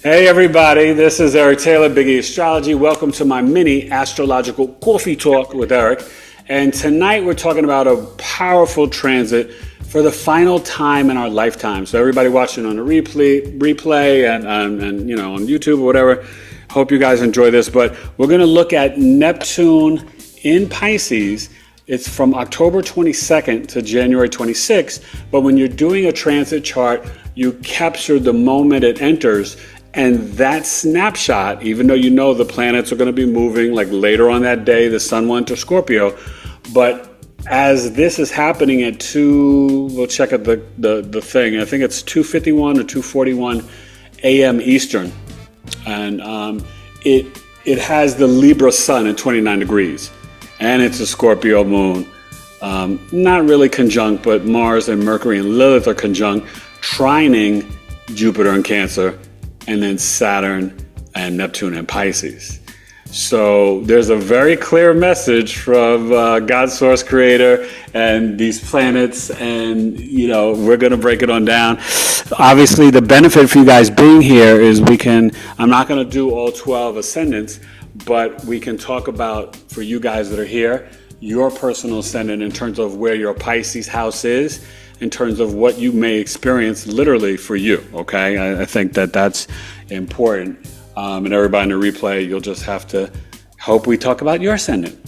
Hey everybody, this is Eric Taylor, BigEAstrology. Welcome to my mini astrological coffee talk with Eric. And tonight we're talking about a powerful transit for the final time in our lifetime. So everybody watching on the replay and on YouTube or whatever, hope you guys enjoy this. But we're going to look at Neptune in Pisces. It's from October 22nd to January 26th. But when you're doing a transit chart, you capture the moment it enters. And that snapshot, even though you know the planets are going to be moving, like later on that day, the sun will enter Scorpio. But as this is happening at we'll check at the thing. I think it's 2:51 or 2:41 a.m. Eastern. And it has the Libra sun at 29 degrees. And it's a Scorpio moon. Not really conjunct, but Mars and Mercury and Lilith are conjunct, trining Jupiter in Cancer, and then Saturn and Neptune in Pisces. So there's a very clear message from God, Source, Creator, and these planets, and we're going to break it on down. Obviously, the benefit for you guys being here is I'm not going to do all 12 ascendants, but we can talk about, for you guys that are here, your personal ascendant in terms of where your Pisces house is, in terms of what you may experience literally for you, okay? I think that's important. And everybody in the replay, you'll just have to hope we talk about your ascendant.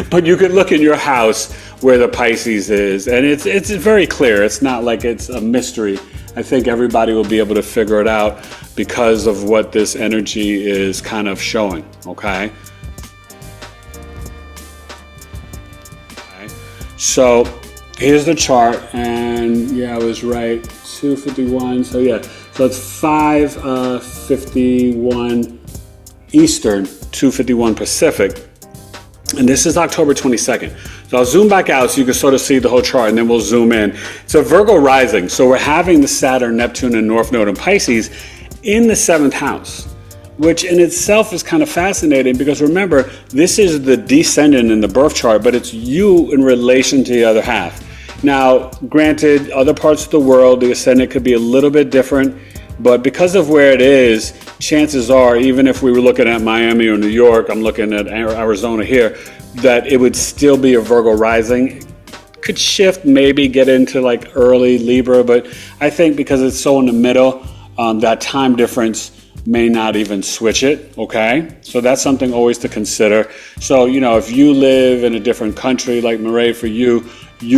But you can look in your house where the Pisces is, and it's very clear. It's not like it's a mystery. I think everybody will be able to figure it out because of what this energy is kind of showing, okay? So here's the chart, and I was right, 2:51. So it's 5:51 Eastern, 2:51 Pacific, and this is October 22nd. So I'll zoom back out so you can sort of see the whole chart, and then we'll zoom in. It's a Virgo rising, so we're having the Saturn, Neptune, and North Node in Pisces in the 7th house, which in itself is kind of fascinating because remember, this is the descendant in the birth chart, but it's you in relation to the other half. Now, granted, other parts of the world, the ascendant could be a little bit different, but because of where it is, chances are, even if we were looking at Miami or New York, I'm looking at Arizona here, that it would still be a Virgo rising. Could shift, maybe get into like early Libra, but I think because it's so in the middle, that time difference may not even switch it, okay? So that's something always to consider. So, if you live in a different country, like Murray, for you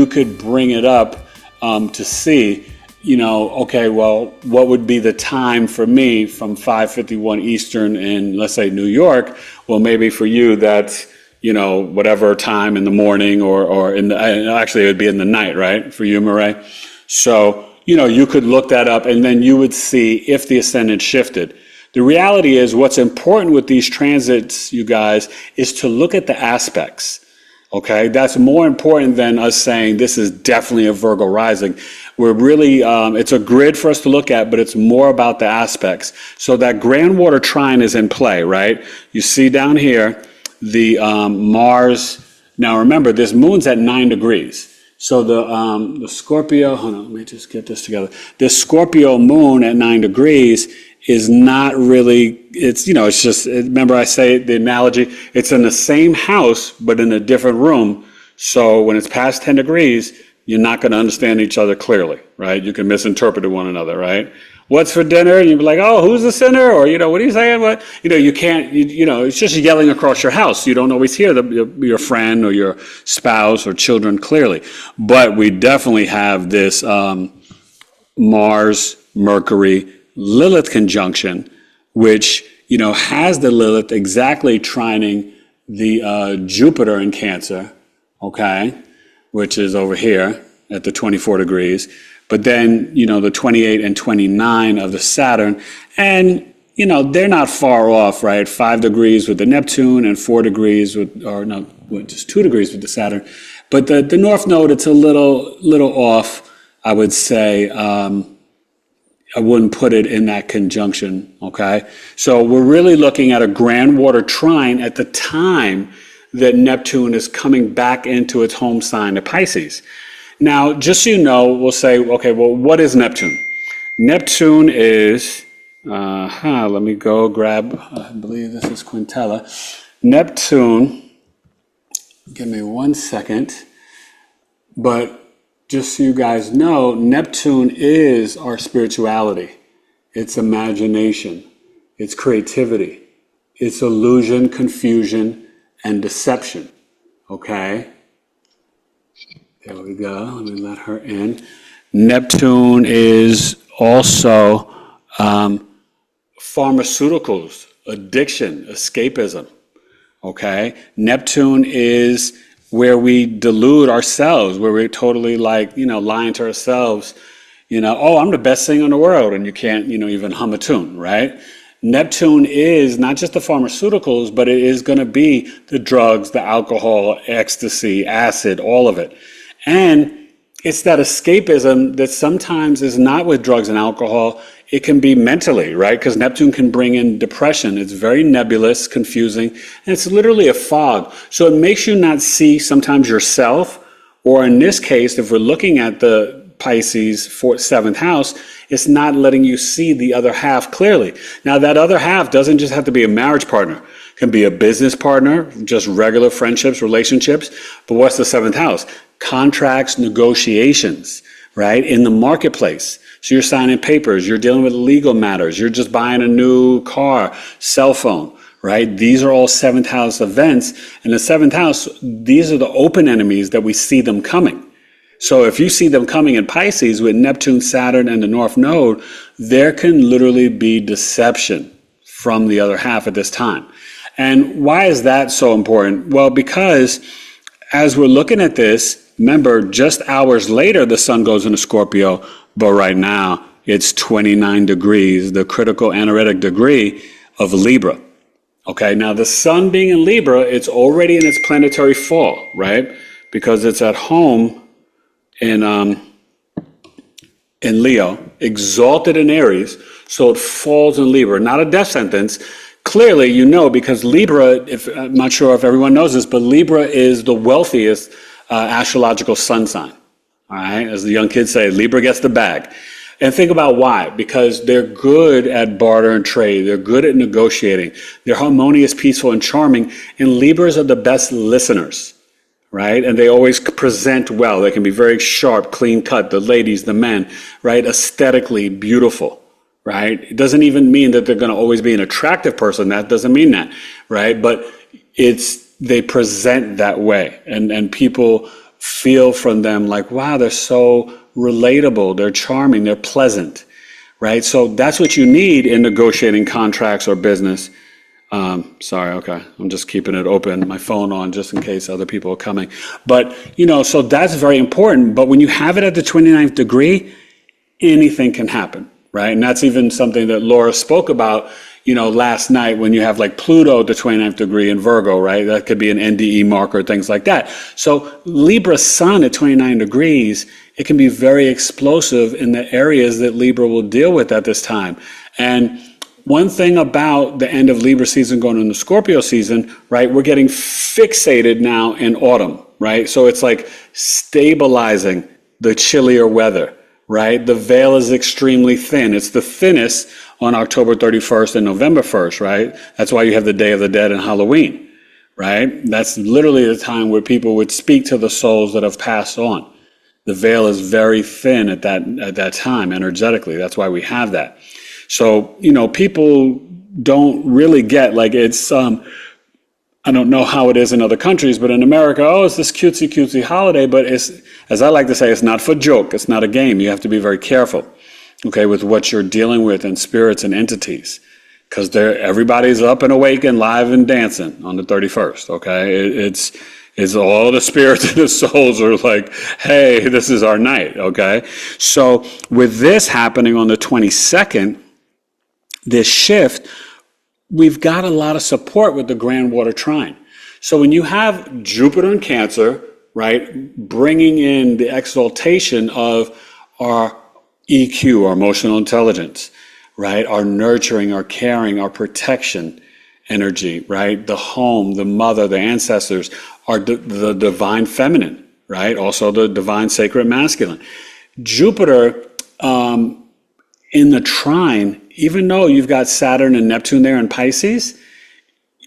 could bring it up to see, okay, well, what would be the time for me from 5:51 Eastern in, let's say, New York? Well, maybe for you that's, whatever time in the morning or actually it would be in the night, right? For you, Murray. So, you could look that up and then you would see if the ascendant shifted. The reality is what's important with these transits, you guys, is to look at the aspects. Okay, that's more important than us saying this is definitely a Virgo rising. We're really, it's a grid for us to look at, but it's more about the aspects. So that grand water trine is in play, right? You see down here, the Mars. Now remember, this moon's at 9 degrees. So the Scorpio, hold on, let me just get this together. This Scorpio moon at 9 degrees is not really, it's just, remember I say the analogy, it's in the same house, but in a different room. So when it's past 10 degrees, you're not going to understand each other clearly, right? You can misinterpret one another, right? What's for dinner? And you'll be like, oh, who's the sinner? Or, what are you saying? What? You can't, it's just yelling across your house. You don't always hear your friend or your spouse or children clearly. But we definitely have this Mars, Mercury, Lilith conjunction, which, has the Lilith exactly trining the Jupiter in Cancer, okay, which is over here at the 24 degrees. But then, the 28 and 29 of the Saturn, and, they're not far off, right? 5 degrees with the Neptune and 4 degrees just 2 degrees with the Saturn. But the North Node, it's a little off, I would say. I wouldn't put it in that conjunction, okay? So we're really looking at a grand water trine at the time that Neptune is coming back into its home sign of Pisces. Now, just so you know, we'll say, okay, well, what is Neptune? Neptune is Let me go grab, I believe this is Quintella. Neptune, give me 1 second. But just so you guys know, Neptune is our spirituality. It's imagination. It's creativity. It's illusion, confusion, and deception. Okay? There we go. Let me let her in. Neptune is also pharmaceuticals, addiction, escapism. Okay? Neptune is where we delude ourselves, where we're totally lying to ourselves, oh, I'm the best singer in the world, and you can't, even hum a tune, right? Neptune is not just the pharmaceuticals, but it is going to be the drugs, the alcohol, ecstasy, acid, all of it. And it's that escapism that sometimes is not with drugs and alcohol. It can be mentally, right? Because Neptune can bring in depression. It's very nebulous, confusing, and it's literally a fog. So it makes you not see sometimes yourself, or in this case, if we're looking at the Pisces 7th house, it's not letting you see the other half clearly. Now, that other half doesn't just have to be a marriage partner. It can be a business partner, just regular friendships, relationships. But what's the 7th house? Contracts, negotiations, right? In the marketplace. So you're signing papers, you're dealing with legal matters, you're just buying a new car, cell phone, right? These are all 7th house events. And the 7th house, these are the open enemies that we see them coming. So if you see them coming in Pisces with Neptune, Saturn, and the North Node, there can literally be deception from the other half at this time. And why is that so important? Well, because as we're looking at this, remember, just hours later, the sun goes into Scorpio, but right now it's 29 degrees, the critical analytic degree of Libra. Okay, now the sun being in Libra, it's already in its planetary fall, right? Because it's at home in Leo, exalted in Aries, so it falls in Libra. Not a death sentence. Clearly, because Libra, I'm not sure if everyone knows this, but Libra is the wealthiest astrological sun sign. All right, as the young kids say, Libra gets the bag. And think about why. Because they're good at barter and trade. They're good at negotiating. They're harmonious, peaceful, and charming. And Libras are the best listeners, right? And they always present well. They can be very sharp, clean cut. The ladies, the men, right? Aesthetically beautiful, right? It doesn't even mean that they're going to always be an attractive person. That doesn't mean that, right? But they present that way. And people feel from them like, wow, they're so relatable, they're charming, they're pleasant, right? So that's what you need in negotiating contracts or business. Sorry, okay, I'm just keeping it open, my phone on, just in case other people are coming. But, so that's very important. But when you have it at the 29th degree, anything can happen, right? And that's even something that Laura spoke about, last night when you have like Pluto at the 29th degree in Virgo, right? That could be an NDE marker, things like that. So Libra sun at 29 degrees, it can be very explosive in the areas that Libra will deal with at this time. And one thing about the end of Libra season going into Scorpio season, right? We're getting fixated now in autumn, right? So it's like stabilizing the chillier weather, right? The veil is extremely thin. It's the thinnest on October 31st and November 1st, right? That's why you have the Day of the Dead and Halloween, right? That's literally the time where people would speak to the souls that have passed on. The veil is very thin at that time energetically. That's why we have that. So, people don't really get, like, it's, I don't know how it is in other countries, but in America, it's this cutesy holiday, but it's, as I like to say, it's not for joke. It's not a game. You have to be very careful, okay, with what you're dealing with and spirits and entities, because everybody's up and awake and live and dancing on the 31st, okay? It's all the spirits and the souls are like, hey, this is our night, okay? So with this happening on the 22nd, this shift, we've got a lot of support with the Grand Water Trine. So when you have Jupiter in Cancer, right, bringing in the exaltation of our EQ, our emotional intelligence, right, our nurturing, our caring, our protection energy, right, the home, the mother, the ancestors, are the divine feminine, right, also the divine sacred masculine. Jupiter, in the trine, even though you've got Saturn and Neptune there in Pisces,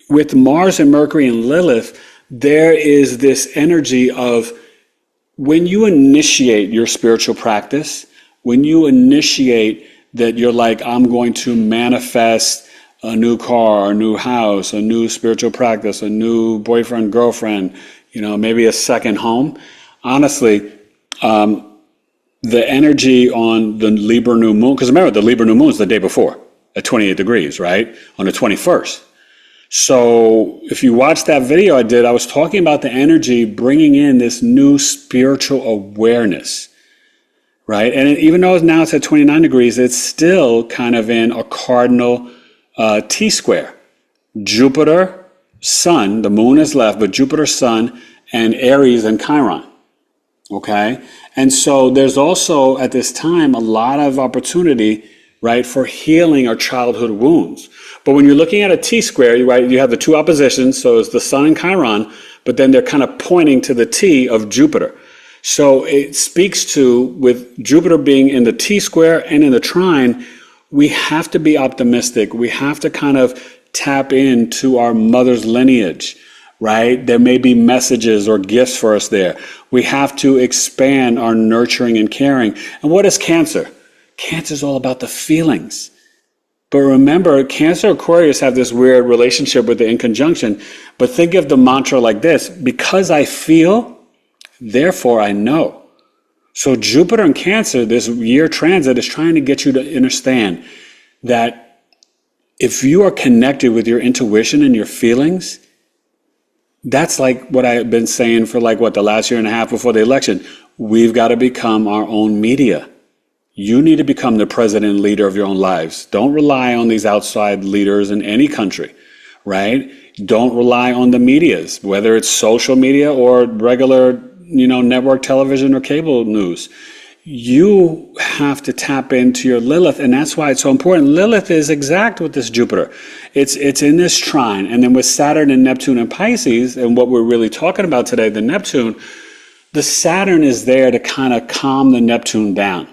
with Mars and Mercury and Lilith, there is this energy of when you initiate your spiritual practice, when you initiate that you're like, I'm going to manifest a new car, a new house, a new spiritual practice, a new boyfriend, girlfriend, maybe a second home. Honestly, the energy on the Libra new moon, because remember, the Libra new moon is the day before at 28 degrees, right? On the 21st. So if you watch that video I did, I was talking about the energy bringing in this new spiritual awareness, right? And even though now it's at 29 degrees, it's still kind of in a cardinal T-square. Jupiter, Sun, the moon is left, but Jupiter, Sun, and Aries and Chiron. Okay? And so there's also at this time a lot of opportunity, right, for healing our childhood wounds. But when you're looking at a T-square, right, you have the two oppositions, so it's the Sun and Chiron, but then they're kind of pointing to the T of Jupiter. So it speaks to, with Jupiter being in the T-square and in the trine, we have to be optimistic. We have to kind of tap into our mother's lineage, right? There may be messages or gifts for us there. We have to expand our nurturing and caring. And what is Cancer? Cancer is all about the feelings. But remember, Cancer Aquarius have this weird relationship with the in conjunction. But think of the mantra like this: because I feel, therefore I know. So Jupiter in Cancer, this year transit, is trying to get you to understand that if you are connected with your intuition and your feelings, that's like what I've been saying for the last year and a half before the election. We've got to become our own media. You need to become the president and leader of your own lives. Don't rely on these outside leaders in any country, right? Don't rely on the medias, whether it's social media or regular, network television or cable news. You have to tap into your Lilith, and that's why it's so important. Lilith is exact with this Jupiter. It's in this trine, and then with Saturn and Neptune and Pisces, and what we're really talking about today, the Neptune, the Saturn is there to kind of calm the Neptune down.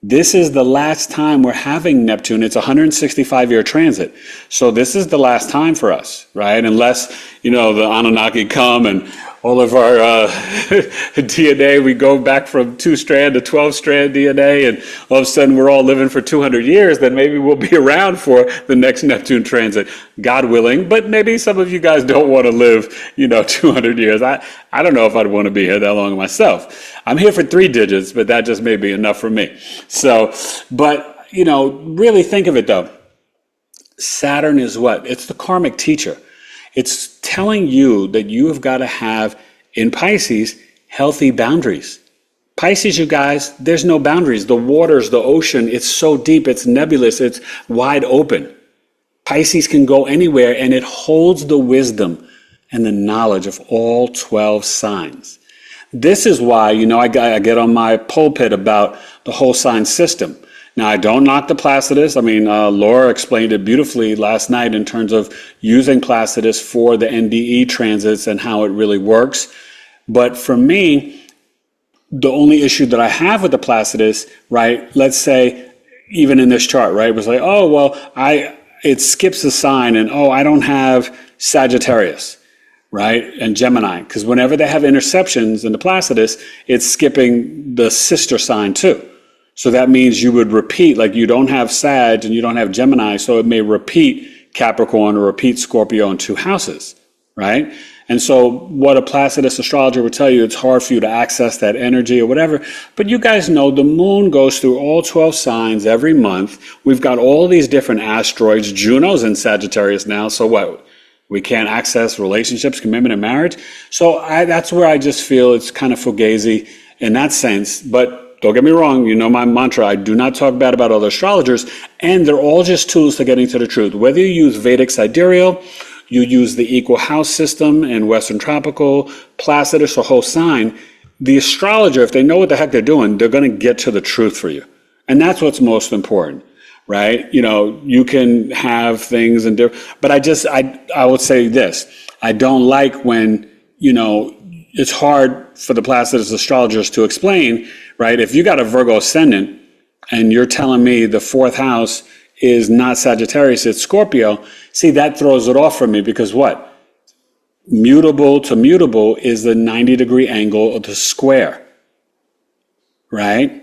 This is the last time we're having Neptune. It's a 165-year transit. So this is the last time for us, right? Unless, the Anunnaki come and all of our DNA, we go back from 2-strand to 12-strand DNA, and all of a sudden we're all living for 200 years, then maybe we'll be around for the next Neptune transit, God willing. But maybe some of you guys don't want to live, 200 years. I don't know if I'd want to be here that long myself. I'm here for 3 digits, but that just may be enough for me. So, but, really think of it though. Saturn is what? It's the karmic teacher. It's telling you that you have got to have, in Pisces, healthy boundaries. Pisces, you guys, there's no boundaries. The waters, the ocean, it's so deep, it's nebulous, it's wide open. Pisces can go anywhere, and it holds the wisdom and the knowledge of all 12 signs. This is why, I get on my pulpit about the whole sign system. Now, I don't knock the Placidus. Laura explained it beautifully last night in terms of using Placidus for the NDE transits and how it really works. But for me, the only issue that I have with the Placidus, right, let's say even in this chart, right, was like, oh, well, it skips a sign, and I don't have Sagittarius, right, and Gemini, because whenever they have interceptions in the Placidus, it's skipping the sister sign too. So that means you would repeat, like you don't have Sag and you don't have Gemini, so it may repeat Capricorn or repeat Scorpio in 2 houses, right? And so what a Placidus astrologer would tell you, it's hard for you to access that energy or whatever. But you guys know the moon goes through all 12 signs every month. We've got all these different asteroids. Juno's in Sagittarius now, so what? We can't access relationships, commitment, and marriage. So that's where I just feel it's kind of fugazi in that sense. But don't get me wrong, my mantra, I do not talk bad about other astrologers, and they're all just tools to getting to the truth. Whether you use Vedic sidereal, you use the equal house system in Western Tropical, Placidus, or whole sign, the astrologer, if they know what the heck they're doing, they're going to get to the truth for you. And that's what's most important, right? You can have things and but I would say this. I don't like when, it's hard for the Placidus astrologers to explain, right? If you got a Virgo ascendant, and you're telling me the fourth house is not Sagittarius, it's Scorpio, see, that throws it off for me because what? Mutable to mutable is the 90-degree angle of the square, right?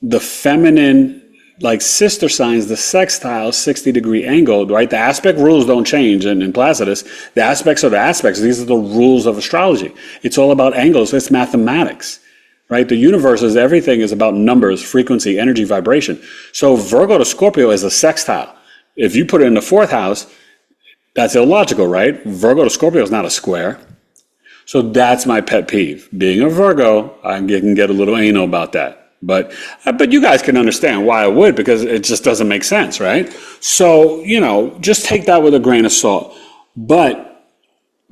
The feminine, like sister signs, the sextile, 60-degree angle, right? The aspect rules don't change in Placidus. The aspects are the aspects. These are the rules of astrology. It's all about angles. It's mathematics, right? The universe is everything is about numbers, frequency, energy, vibration. So Virgo to Scorpio is a sextile. If you put it in the fourth house, that's illogical, right? Virgo to Scorpio is not a square. So that's my pet peeve. Being a Virgo, I can get a little anal about that. But you guys can understand why I would, because it just doesn't make sense, right? So, just take that with a grain of salt. But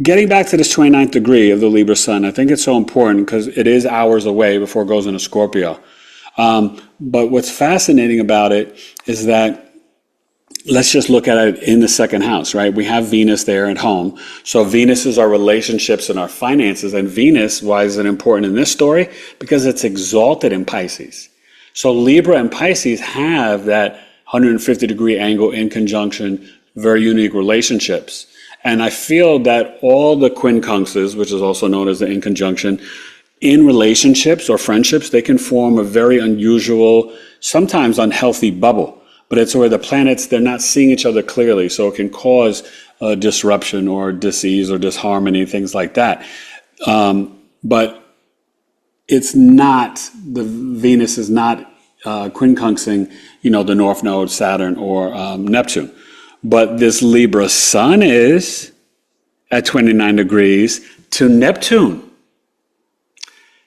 getting back to this 29th degree of the Libra sun, I think it's so important because it is hours away before it goes into Scorpio. But what's fascinating about it is that let's just look at it in the second house, right? We have Venus there at home. So Venus is our relationships and our finances. And Venus, why is it important in this story? Because it's exalted in Pisces. So Libra and Pisces have that 150-degree angle in conjunction, very unique relationships. And I feel that all the quincunxes, which is also known as the in conjunction, in relationships or friendships, they can form a very unusual, sometimes unhealthy bubble. But it's where the planets, they're not seeing each other clearly, so it can cause disruption or disease or disharmony, things like that. But it's not, the Venus is not quincunxing, the North Node, Saturn, or Neptune. But this Libra sun is at 29 degrees to Neptune.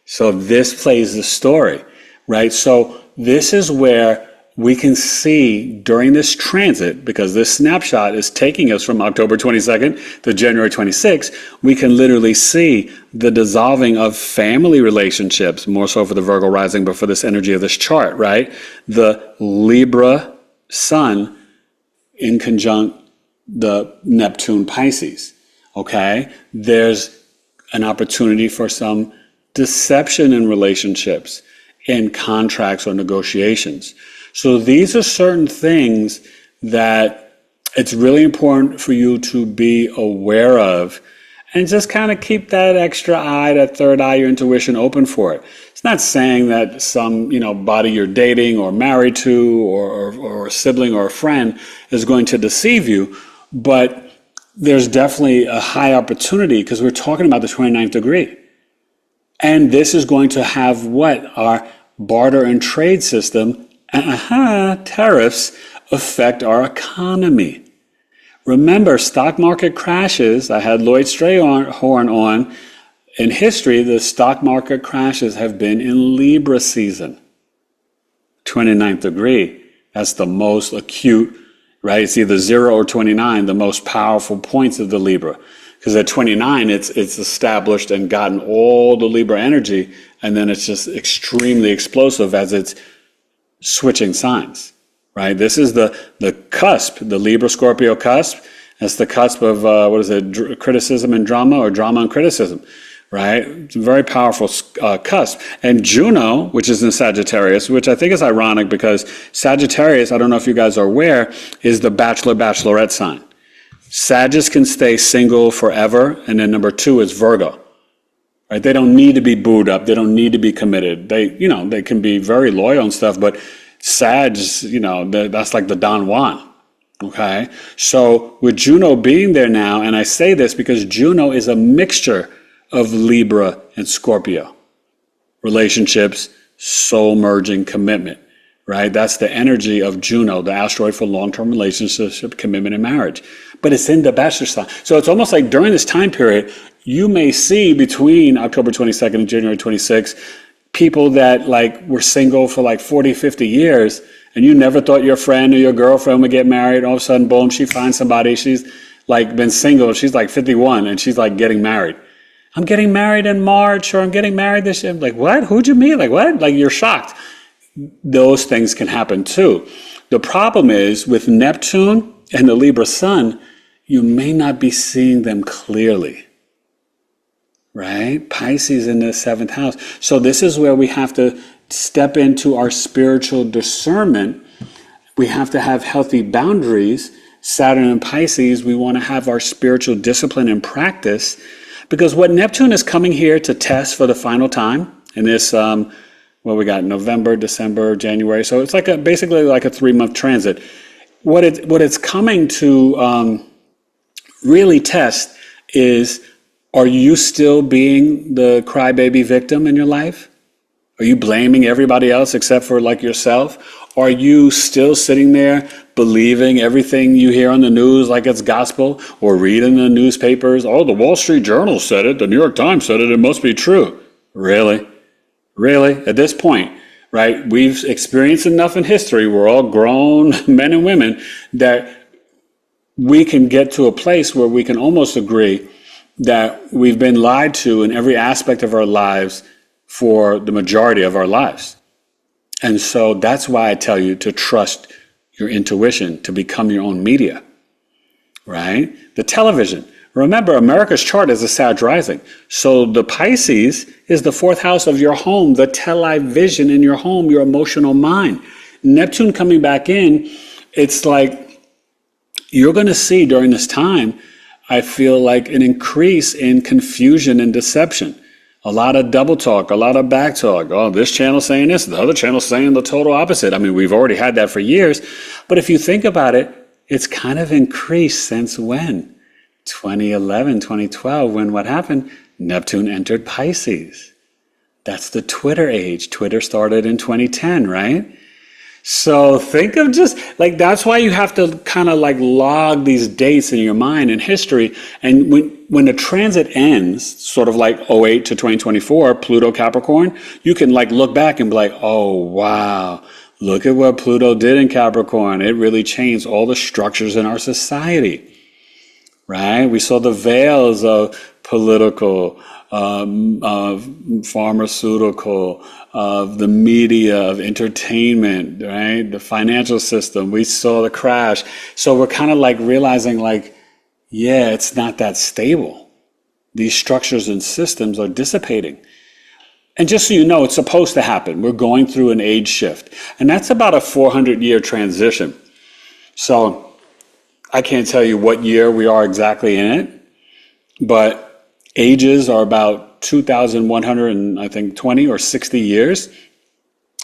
So this plays the story, right? So this is where we can see during this transit, because this snapshot is taking us from October 22nd to January 26th, we can literally see the dissolving of family relationships, more so for the Virgo rising, but for this energy of this chart, right? The Libra sun in conjunct the Neptune Pisces, okay? There's an opportunity for some deception in relationships, in contracts or negotiations. So these are certain things that it's really important for you to be aware of and just kind of keep that extra eye, that third eye, your intuition open for it. It's not saying that some, body you're dating or married to or a sibling or a friend is going to deceive you, but there's definitely a high opportunity because we're talking about the 29th degree. And this is going to have what? Our barter and trade system, tariffs affect our economy. Remember, stock market crashes. I had Lloyd Strayhorn on. In history, the stock market crashes have been in Libra season. 29th degree. That's the most acute, right? It's either 0 or 29, the most powerful points of the Libra. Because at 29, it's established and gotten all the Libra energy, and then it's just extremely explosive as it's switching signs, right? This is the cusp, the Libra-Scorpio cusp. That's the cusp of, criticism and drama, or drama and criticism, right? It's a very powerful cusp. And Juno, which is in Sagittarius, which I think is ironic because Sagittarius, I don't know if you guys are aware, is the bachelor-bachelorette sign. Sagittarius can stay single forever, and then number 2 is Virgo. Right? They don't need to be booed up. They don't need to be committed. They can be very loyal and stuff, but Sag, that's like the Don Juan. Okay? So with Juno being there now, and I say this because Juno is a mixture of Libra and Scorpio. Relationships, soul merging, commitment. Right? That's the energy of Juno, the asteroid for long-term relationships, commitment, and marriage. But it's in the bachelor sign. So it's almost like during this time period, you may see between October 22nd and January 26th, people that were single for 40, 50 years, and you never thought your friend or your girlfriend would get married. All of a sudden, boom, she finds somebody. She's been single. She's 51 and she's getting married. I'm getting married in March, or I'm getting married this year. I'm like, what? Who'd you meet? What? You're shocked. Those things can happen too. The problem is with Neptune and the Libra sun, you may not be seeing them clearly, right? Pisces in the 7th house. So this is where we have to step into our spiritual discernment, we have to have healthy boundaries. Saturn and Pisces, we want to have our spiritual discipline and practice, because what Neptune is coming here to test for the final time in this, we got November, December, January. So it's like basically like a 3-month transit. What it's coming to really test is, are you still being the crybaby victim in your life? Are you blaming everybody else except for like yourself? Are you still sitting there believing everything you hear on the news like it's gospel, or reading the newspapers? Oh, the Wall Street Journal said it, the New York Times said it, it must be true. Really? Really? At this point, right? We've experienced enough in history. We're all grown men and women that we can get to a place where we can almost agree that we've been lied to in every aspect of our lives for the majority of our lives. And so that's why I tell you to trust your intuition, to become your own media, right? The television. Remember, America's chart is a Sag rising. So the Pisces is the 4th house of your home, the television in your home, your emotional mind. Neptune coming back in, it's like you're going to see during this time, I feel like an increase in confusion and deception. A lot of double talk, a lot of back talk. Oh, this channel's saying this, the other channel's saying the total opposite. I mean, we've already had that for years. But if you think about it, it's kind of increased since when? 2011, 2012, when what happened? Neptune entered Pisces. That's the Twitter age. Twitter started in 2010, right? So think of just like, that's why you have to kind of like log these dates in your mind in history. And when the transit ends, sort of like '08 to 2024, Pluto Capricorn, you can like look back and be like, oh, wow, look at what Pluto did in Capricorn. It really changed all the structures in our society, right? We saw the veils of political, pharmaceutical, of the media, of entertainment, right? The financial system. We saw the crash. So we're kind of like realizing like, yeah, it's not that stable. These structures and systems are dissipating. And just so you know, it's supposed to happen. We're going through an age shift. And that's about a 400-year transition. So I can't tell you what year we are exactly in it, but ages are about 2,100 and I think 20 or 60 years.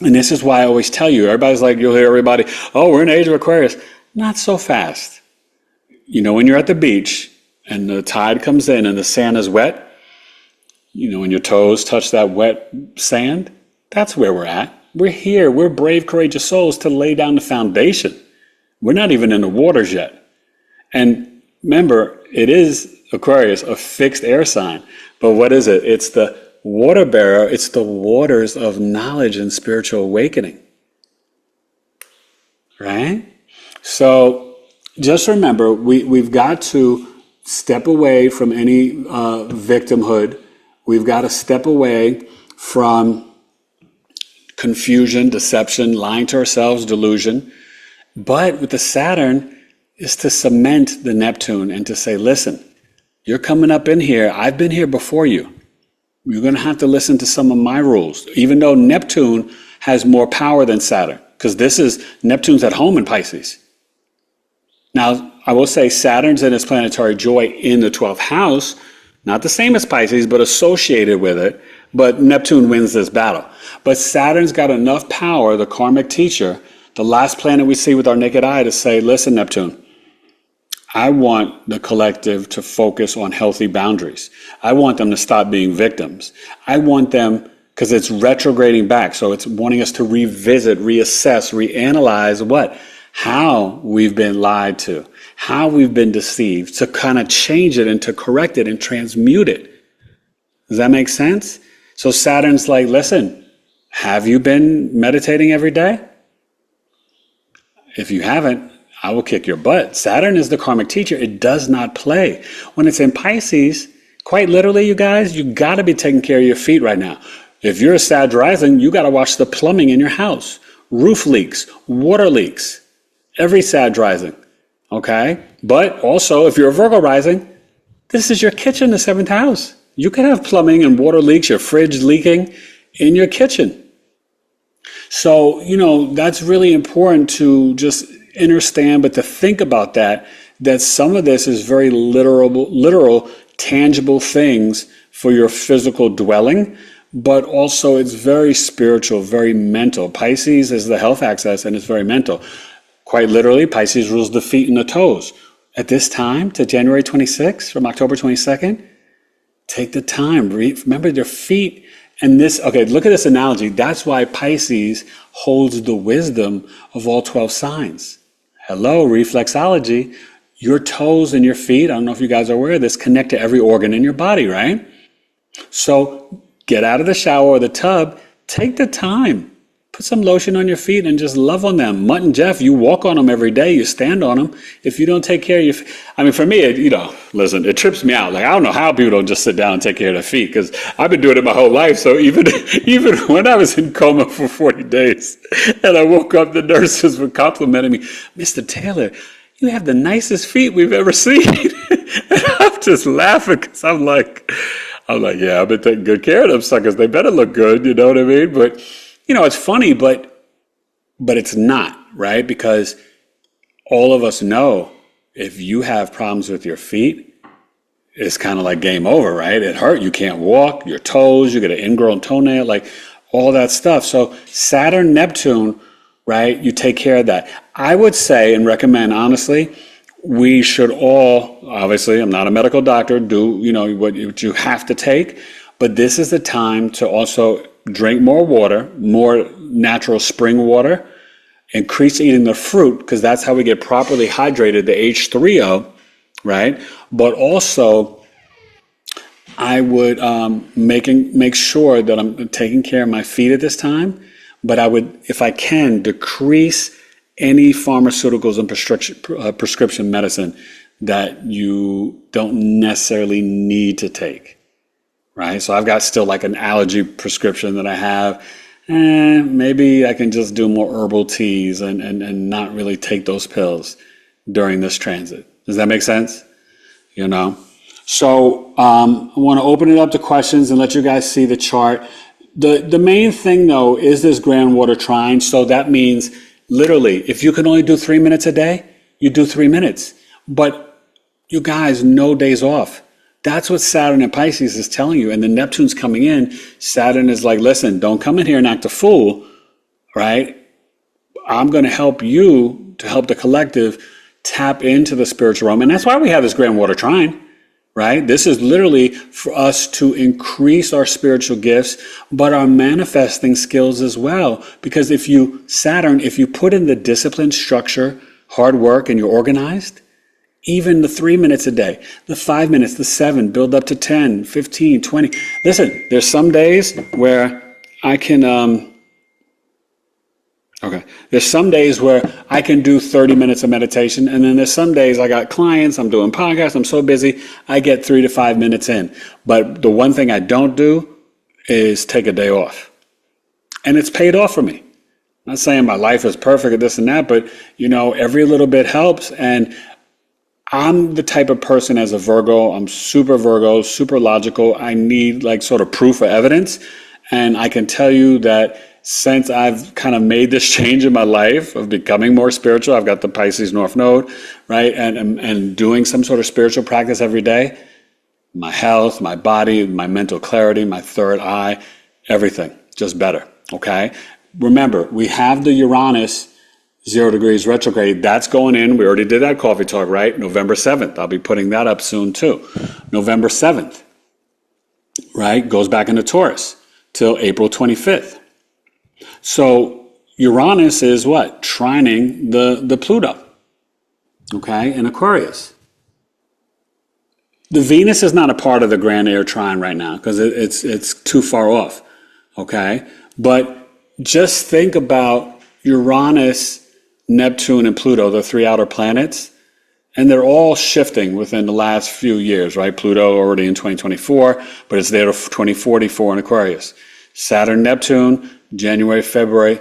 And this is why I always tell you, everybody's like, you'll hear everybody, oh, we're in the age of Aquarius. Not so fast. You know, when you're at the beach and the tide comes in and the sand is wet, you know, when your toes touch that wet sand, that's where we're at. We're here. We're brave, courageous souls to lay down the foundation. We're not even in the waters yet. And remember, it is Aquarius, a fixed air sign. But what is it? It's the water bearer. It's the waters of knowledge and spiritual awakening. Right? So just remember, we've got to step away from any victimhood. We've got to step away from confusion, deception, lying to ourselves, delusion. But with the Saturn is to cement the Neptune and to say, listen, you're coming up in here. I've been here before you. You're going to have to listen to some of my rules, even though Neptune has more power than Saturn, because Neptune's at home in Pisces. Now, I will say Saturn's in its planetary joy in the 12th house, not the same as Pisces, but associated with it. But Neptune wins this battle. But Saturn's got enough power, the karmic teacher, the last planet we see with our naked eye, to say, listen, Neptune, I want the collective to focus on healthy boundaries. I want them to stop being victims. I want them, because it's retrograding back, so it's wanting us to revisit, reassess, reanalyze what? How we've been lied to, how we've been deceived, to kind of change it and to correct it and transmute it. Does that make sense? So Saturn's like, listen, have you been meditating every day? If you haven't, I will kick your butt. Saturn is the karmic teacher. It does not play. When it's in Pisces, quite literally, you guys, you got to be taking care of your feet right now. If you're a Sag rising, you got to watch the plumbing in your house. Roof leaks, water leaks. Every Sag rising, okay? But also, if you're a Virgo rising, this is your kitchen, the 7th house. You can have plumbing and water leaks, your fridge leaking in your kitchen. So, that's really important to just understand, but to think about that some of this is very literal, tangible things for your physical dwelling, but also it's very spiritual, very mental. Pisces is the health axis and it's very mental. Quite literally, Pisces rules the feet and the toes. At this time, to January 26th, from October 22nd, take the time, remember their feet. And look at this analogy. That's why Pisces holds the wisdom of all 12 signs. Hello, reflexology. Your toes and your feet, I don't know if you guys are aware of this, connect to every organ in your body, right? So get out of the shower or the tub, take the time. Put some lotion on your feet and just love on them. Mutt and Jeff, you walk on them every day. You stand on them. If you don't take care of your feet, for me, listen, it trips me out. Like, I don't know how people don't just sit down and take care of their feet, because I've been doing it my whole life. So even when I was in coma for 40 days and I woke up, the nurses were complimenting me, Mr. Taylor, you have the nicest feet we've ever seen. And I'm just laughing because I'm like, yeah, I've been taking good care of them suckers. They better look good, you know what I mean? But it's funny, but it's not, right? Because all of us know if you have problems with your feet, it's kind of like game over, right? It hurt. You can't walk, your toes, you get an ingrown toenail, like all that stuff. So Saturn, Neptune, right? You take care of that. I would say and recommend, honestly, we should all, obviously, I'm not a medical doctor, do, what you have to take, but this is the time to also drink more water, more natural spring water, increase eating the fruit, because that's how we get properly hydrated, the H3O, right? But also, I would make sure that I'm taking care of my feet at this time, but I would, if I can, decrease any pharmaceuticals and prescription medicine that you don't necessarily need to take. Right? So I've got still like an allergy prescription that I have. Maybe I can just do more herbal teas and not really take those pills during this transit. Does that make sense? So I want to open it up to questions and let you guys see the chart. The main thing, though, is this grand water trine. So that means literally, if you can only do 3 minutes a day, you do 3 minutes. But you guys, no days off. That's what Saturn and Pisces is telling you. And the Neptune's coming in. Saturn is like, listen, don't come in here and act a fool, right? I'm going to help you to help the collective tap into the spiritual realm. And that's why we have this grand water trine, right? This is literally for us to increase our spiritual gifts, but our manifesting skills as well. Because if you put in the discipline, structure, hard work, and you're organized, even the 3 minutes a day, the 5 minutes, the 7, build up to 10, 15, 20. Listen, there's some days where I can, there's some days where I can do 30 minutes of meditation. And then there's some days I got clients, I'm doing podcasts, I'm so busy, I get 3 to 5 minutes in. But the one thing I don't do is take a day off. And it's paid off for me. I'm not saying my life is perfect at this and that, but every little bit helps. And I'm the type of person as a Virgo, I'm super Virgo, super logical. I need like sort of proof or evidence. And I can tell you that since I've kind of made this change in my life of becoming more spiritual, I've got the Pisces North Node, right? And doing some sort of spiritual practice every day, my health, my body, my mental clarity, my third eye, everything just better, okay? Remember, we have the Uranus 0 degrees retrograde. That's going in. We already did that coffee talk, right? November 7th. I'll be putting that up soon too. November 7th, right? Goes back into Taurus till April 25th. So Uranus is what? Trining the Pluto, okay, in Aquarius. The Venus is not a part of the grand air trine right now because it's too far off, okay? But just think about Uranus, Neptune, and Pluto, the 3 outer planets, and they're all shifting within the last few years, right? Pluto already in 2024, but it's there to 2044 in Aquarius. Saturn, Neptune, January, February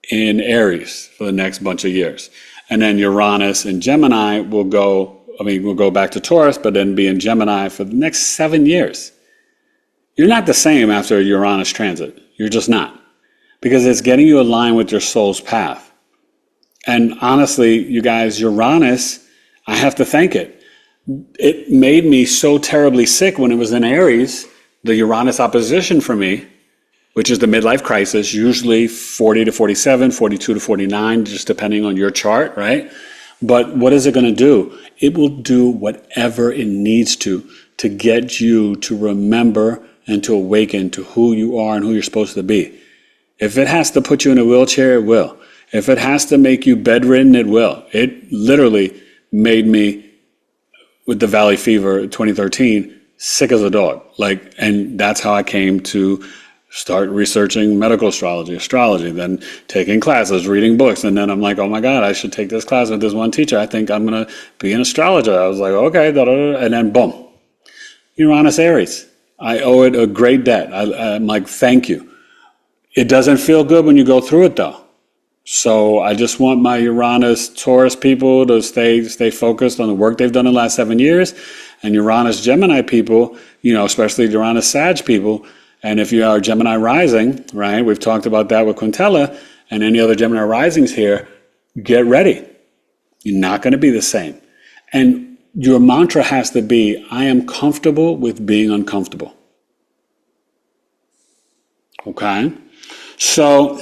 in Aries for the next bunch of years. And then Uranus and Gemini will go back to Taurus, but then be in Gemini for the next 7 years. You're not the same after a Uranus transit. You're just not. because it's getting you aligned with your soul's path. And honestly, you guys, Uranus, I have to thank it. It made me so terribly sick when it was in Aries, the Uranus opposition for me, which is the midlife crisis, usually 40 to 47, 42 to 49, just depending on your chart, right? But what is it going to do? It will do whatever it needs to get you to remember and to awaken to who you are and who you're supposed to be. If it has to put you in a wheelchair, it will. If it has to make you bedridden, it will. It literally made me, with the Valley Fever 2013, sick as a dog. And that's how I came to start researching medical astrology, then taking classes, reading books. And then I'm like, oh my God, I should take this class with this one teacher. I think I'm going to be an astrologer. I was like, okay, and then boom, Uranus Aries. I owe it a great debt. I'm like, thank you. It doesn't feel good when you go through it though. So I just want my Uranus Taurus people to stay focused on the work they've done in the last 7 years, and Uranus Gemini people, especially Uranus Sag people. And if you are Gemini rising, right, we've talked about that with Quintella and any other Gemini risings here, get ready. You're not going to be the same. And your mantra has to be, I am comfortable with being uncomfortable. Okay? So,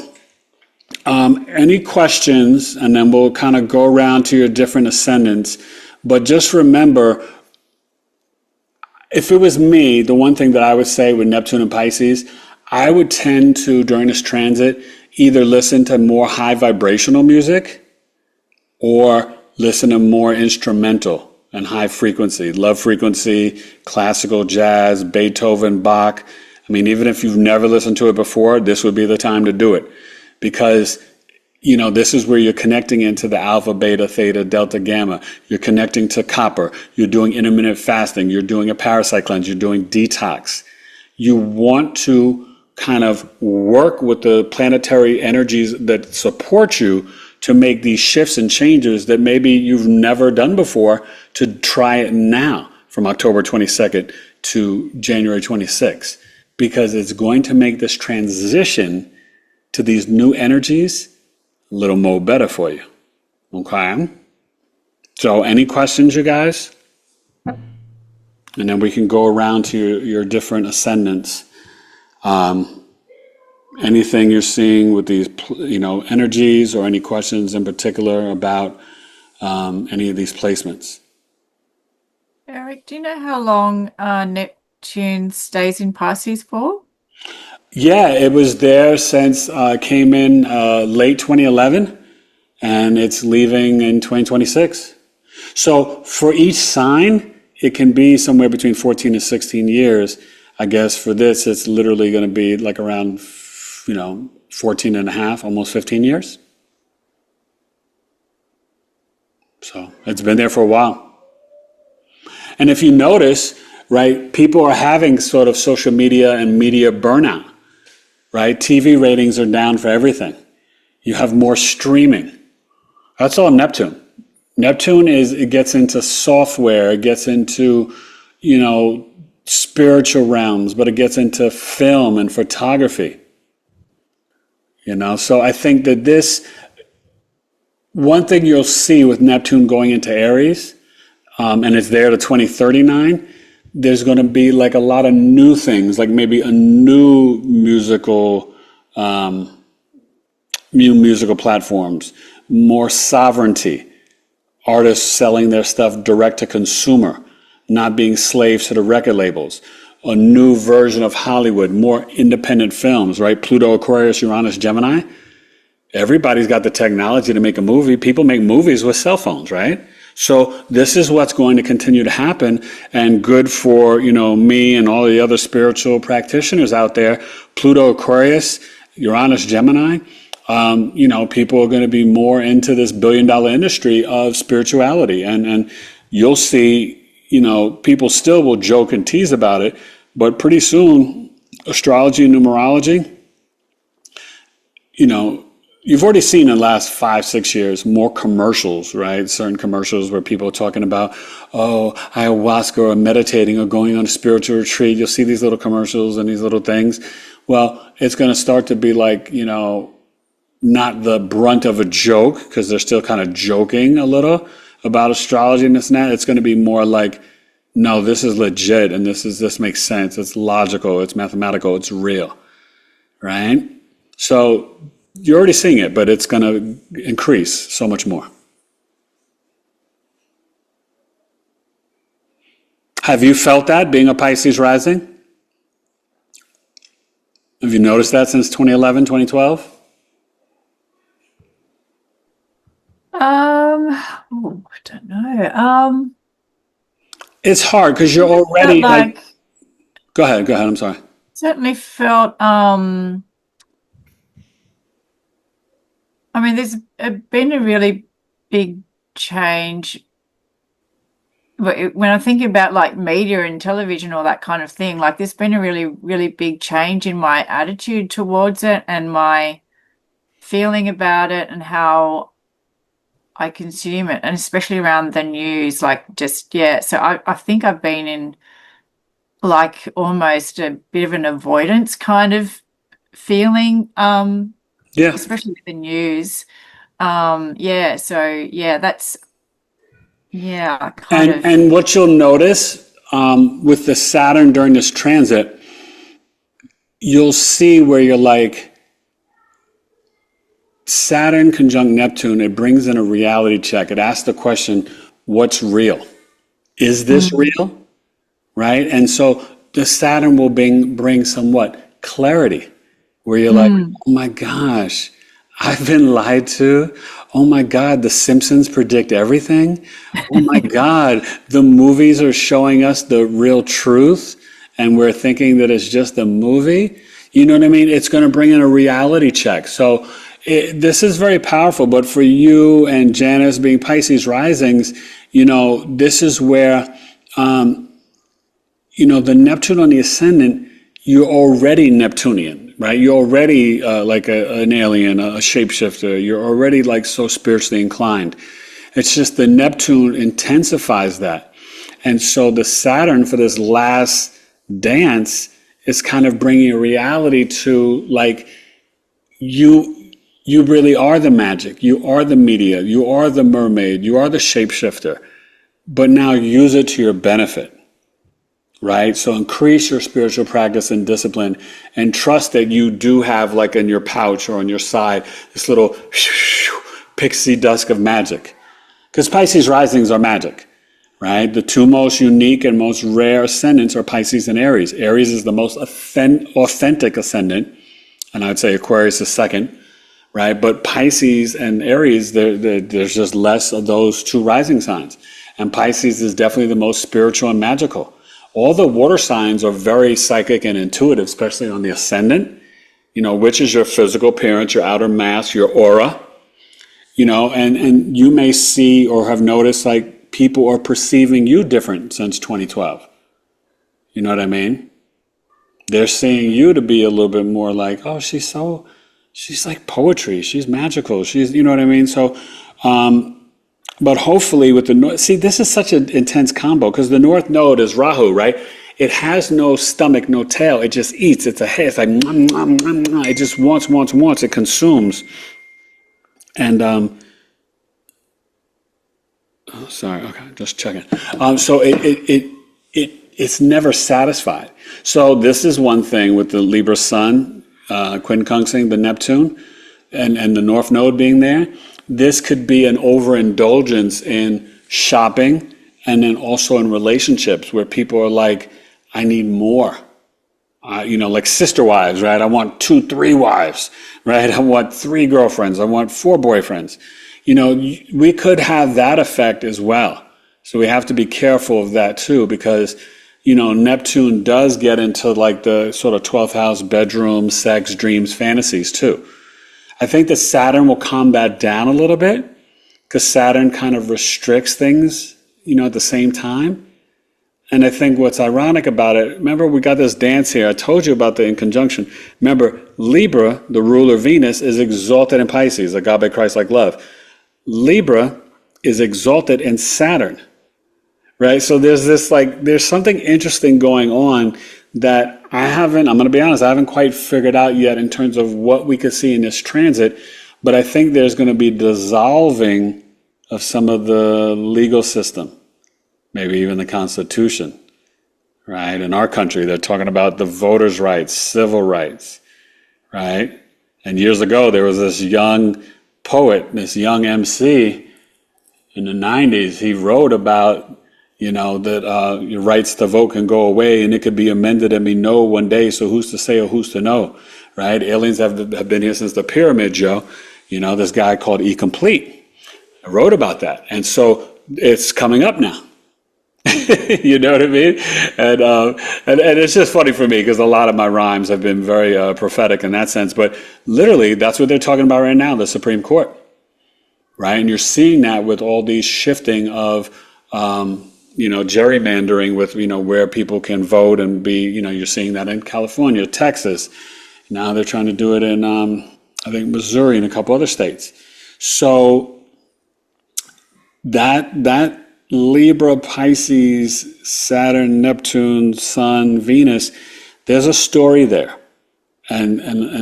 any questions, and then we'll kind of go around to your different ascendants. But just remember, if it was me, the one thing that I would say with Neptune and Pisces, I would tend to, during this transit, either listen to more high vibrational music or listen to more instrumental and high frequency, love frequency, classical, jazz, Beethoven, Bach. I mean, even if you've never listened to it before, this would be the time to do it, because this is where you're connecting into the alpha, beta, theta, delta, gamma. You're connecting to copper. You're doing intermittent fasting. You're doing a parasite cleanse. You're doing detox. You want to kind of work with the planetary energies that support you to make these shifts and changes that maybe you've never done before, to try it now from October 22nd to January 26th, because it's going to make this transition to these new energies a little more better for you. Okay? So any questions, you guys? And then we can go around to your different ascendants. Anything you're seeing with these, energies, or any questions in particular about any of these placements? Eric, do you know how long Neptune stays in Pisces for? Yeah, it was there since came in late 2011, and it's leaving in 2026. So for each sign, it can be somewhere between 14 and 16 years. I guess for this, it's literally going to be like around, 14 and a half, almost 15 years. So it's been there for a while. And if you notice, right, people are having sort of social media and media burnout. Right? TV ratings are down for everything. You have more streaming. That's all Neptune. Neptune it gets into software, it gets into, spiritual realms, but it gets into film and photography. So I think that one thing you'll see with Neptune going into Aries, and it's there to 2039, there's going to be like a lot of new things, like maybe a new musical platforms, more sovereignty, artists selling their stuff direct to consumer, not being slaves to the record labels, a new version of Hollywood, more independent films, right? Pluto, Aquarius, Uranus, Gemini. Everybody's got the technology to make a movie. People make movies with cell phones, right? So this is what's going to continue to happen, and good for, me and all the other spiritual practitioners out there. Pluto, Aquarius, Uranus, Gemini, people are going to be more into this billion-dollar industry of spirituality. And you'll see, people still will joke and tease about it, but pretty soon, astrology and numerology, you've already seen in the last 5-6 years more commercials, right? Certain commercials where people are talking about, ayahuasca or meditating or going on a spiritual retreat. You'll see these little commercials and these little things. Well, it's going to start to be like, not the brunt of a joke, because they're still kind of joking a little about astrology and this and that. It's going to be more like, no, this is legit, and this makes sense. It's logical, it's mathematical, it's real, right? So you're already seeing it, but it's going to increase so much more. Have you felt that, being a Pisces rising? Have you noticed that since 2011, 2012? I don't know. It's hard because you're already like, go ahead, I'm sorry. Certainly felt, I mean, there's been a really big change. But when I think about like media and television, all that kind of thing, like there's been a really, really big change in my attitude towards it and my feeling about it and how I consume it, and especially around the news, like just, yeah. So I think I've been in like almost a bit of an avoidance kind of feeling, Yeah. especially with the news. Yeah, so yeah, that's, yeah, kind of. And what you'll notice with the Saturn during this transit, you'll see where you're like, Saturn conjunct Neptune, it brings in a reality check. It asks the question, what's real? Is this real? Right? And so the Saturn will bring somewhat clarity, where you're like, oh my gosh, I've been lied to. Oh my God, The Simpsons predict everything. Oh my God, the movies are showing us the real truth, and we're thinking that it's just a movie. You know what I mean? It's going to bring in a reality check. So this is very powerful. But for you and Janice being Pisces risings, this is where, the Neptune on the ascendant, you're already Neptunian, right? You're already like an alien, a shapeshifter. You're already like so spiritually inclined. It's just the Neptune intensifies that. And so the Saturn for this last dance is kind of bringing a reality to like, you really are the magic. You are the media. You are the mermaid. You are the shapeshifter. But now use it to your benefit. Right? So increase your spiritual practice and discipline, and trust that you do have, like in your pouch or on your side, this little pixie dust of magic. Because Pisces risings are magic, right? The two most unique and most rare ascendants are Pisces and Aries. Aries is the most authentic ascendant, and I'd say Aquarius is second, right? But Pisces and Aries, there's just less of those two rising signs. And Pisces is definitely the most spiritual and magical. All the water signs are very psychic and intuitive, especially on the ascendant, which is your physical appearance, your outer mass, your aura, and you may see or have noticed like people are perceiving you different since 2012. You know what I mean? They're seeing you to be a little bit more like, oh, she's like poetry. She's magical. You know what I mean? So, but hopefully with the North, see, this is such an intense combo because the North Node is Rahu, right? It has no stomach, no tail. It just eats. It's a head. It's like, it just wants. It consumes. And, sorry, okay, just checking. So it's never satisfied. So this is one thing with the Libra Sun, quincunxing the Neptune, and the North Node being there. This could be an overindulgence in shopping and then also in relationships where people are like, I need more. Like sister wives, right? I want 2, 3 wives, right? I want 3 girlfriends. I want 4 boyfriends. We could have that effect as well. So we have to be careful of that too, because, Neptune does get into like the sort of 12th house bedroom, sex, dreams, fantasies too. I think that Saturn will calm that down a little bit because Saturn kind of restricts things, at the same time. And I think what's ironic about it, remember we got this dance here. I told you about the in conjunction. Remember, Libra, the ruler Venus, is exalted in Pisces, agape Christ-like love. Libra is exalted in Saturn, right? So there's something interesting going on that I'm going to be honest, I haven't quite figured out yet in terms of what we could see in this transit, but I think there's going to be dissolving of some of the legal system, maybe even the Constitution, right? In our country, they're talking about the voters' rights, civil rights, right? And years ago, there was this young poet, this young MC in the 90s. He wrote about, that your rights to vote can go away and it could be amended and be no one day. So who's to say or who's to know, right? Aliens have been here since the pyramid, Joe. This guy called E I wrote about that. And so it's coming up now. You know what I mean? And it's just funny for me because a lot of my rhymes have been very prophetic in that sense. But literally, that's what they're talking about right now, the Supreme Court, right? And you're seeing that with all these shifting of, gerrymandering with, where people can vote and be, you're seeing that in California, Texas. Now they're trying to do it in, I think, Missouri and a couple other states. So that Libra, Pisces, Saturn, Neptune, Sun, Venus, there's a story there. And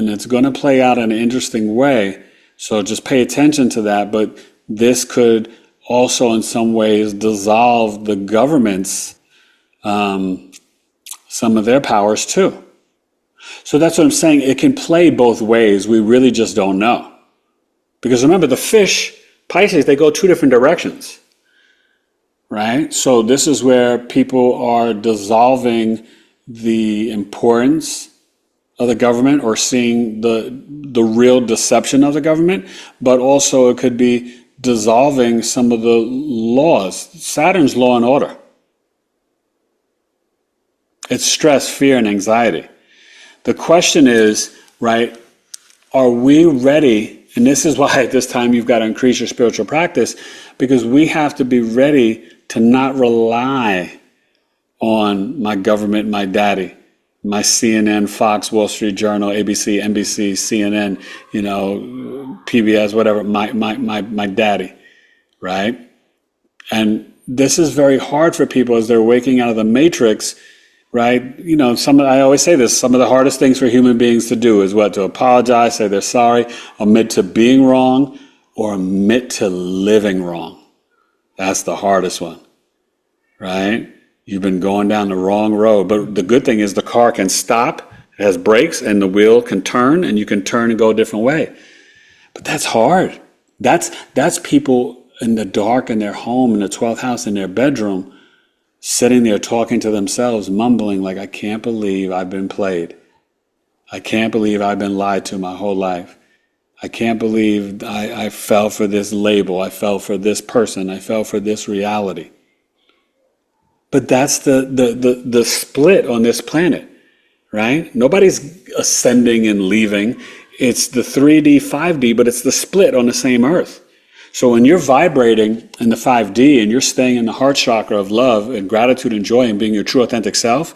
it's going to play out in an interesting way. So just pay attention to that. But this could also in some ways dissolve the government's, some of their powers too. So that's what I'm saying. It can play both ways. We really just don't know. Because remember, the fish, Pisces, they go two different directions. Right? So this is where people are dissolving the importance of the government or seeing the real deception of the government, but also it could be dissolving some of the laws. Saturn's law and order. It's stress, fear, and anxiety. The question is, right, are we ready? And this is why at this time you've got to increase your spiritual practice, because we have to be ready to not rely on my government, my daddy, my CNN, Fox, Wall Street Journal, ABC, NBC, CNN, PBS, whatever, my daddy, right? And this is very hard for people as they're waking out of the matrix, right? I always say this, some of the hardest things for human beings to do is what? To apologize, say they're sorry, admit to being wrong, or admit to living wrong. That's the hardest one, right? You've been going down the wrong road. But the good thing is the car can stop, it has brakes, and the wheel can turn, and you can turn and go a different way. But that's hard. That's people in the dark in their home, in the 12th house, in their bedroom, sitting there talking to themselves, mumbling like, I can't believe I've been played. I can't believe I've been lied to my whole life. I can't believe I fell for this label. I fell for this person. I fell for this reality. But that's the split on this planet, right? Nobody's ascending and leaving. It's the 3D, 5D, but it's the split on the same earth. So when you're vibrating in the 5D and you're staying in the heart chakra of love and gratitude and joy and being your true authentic self,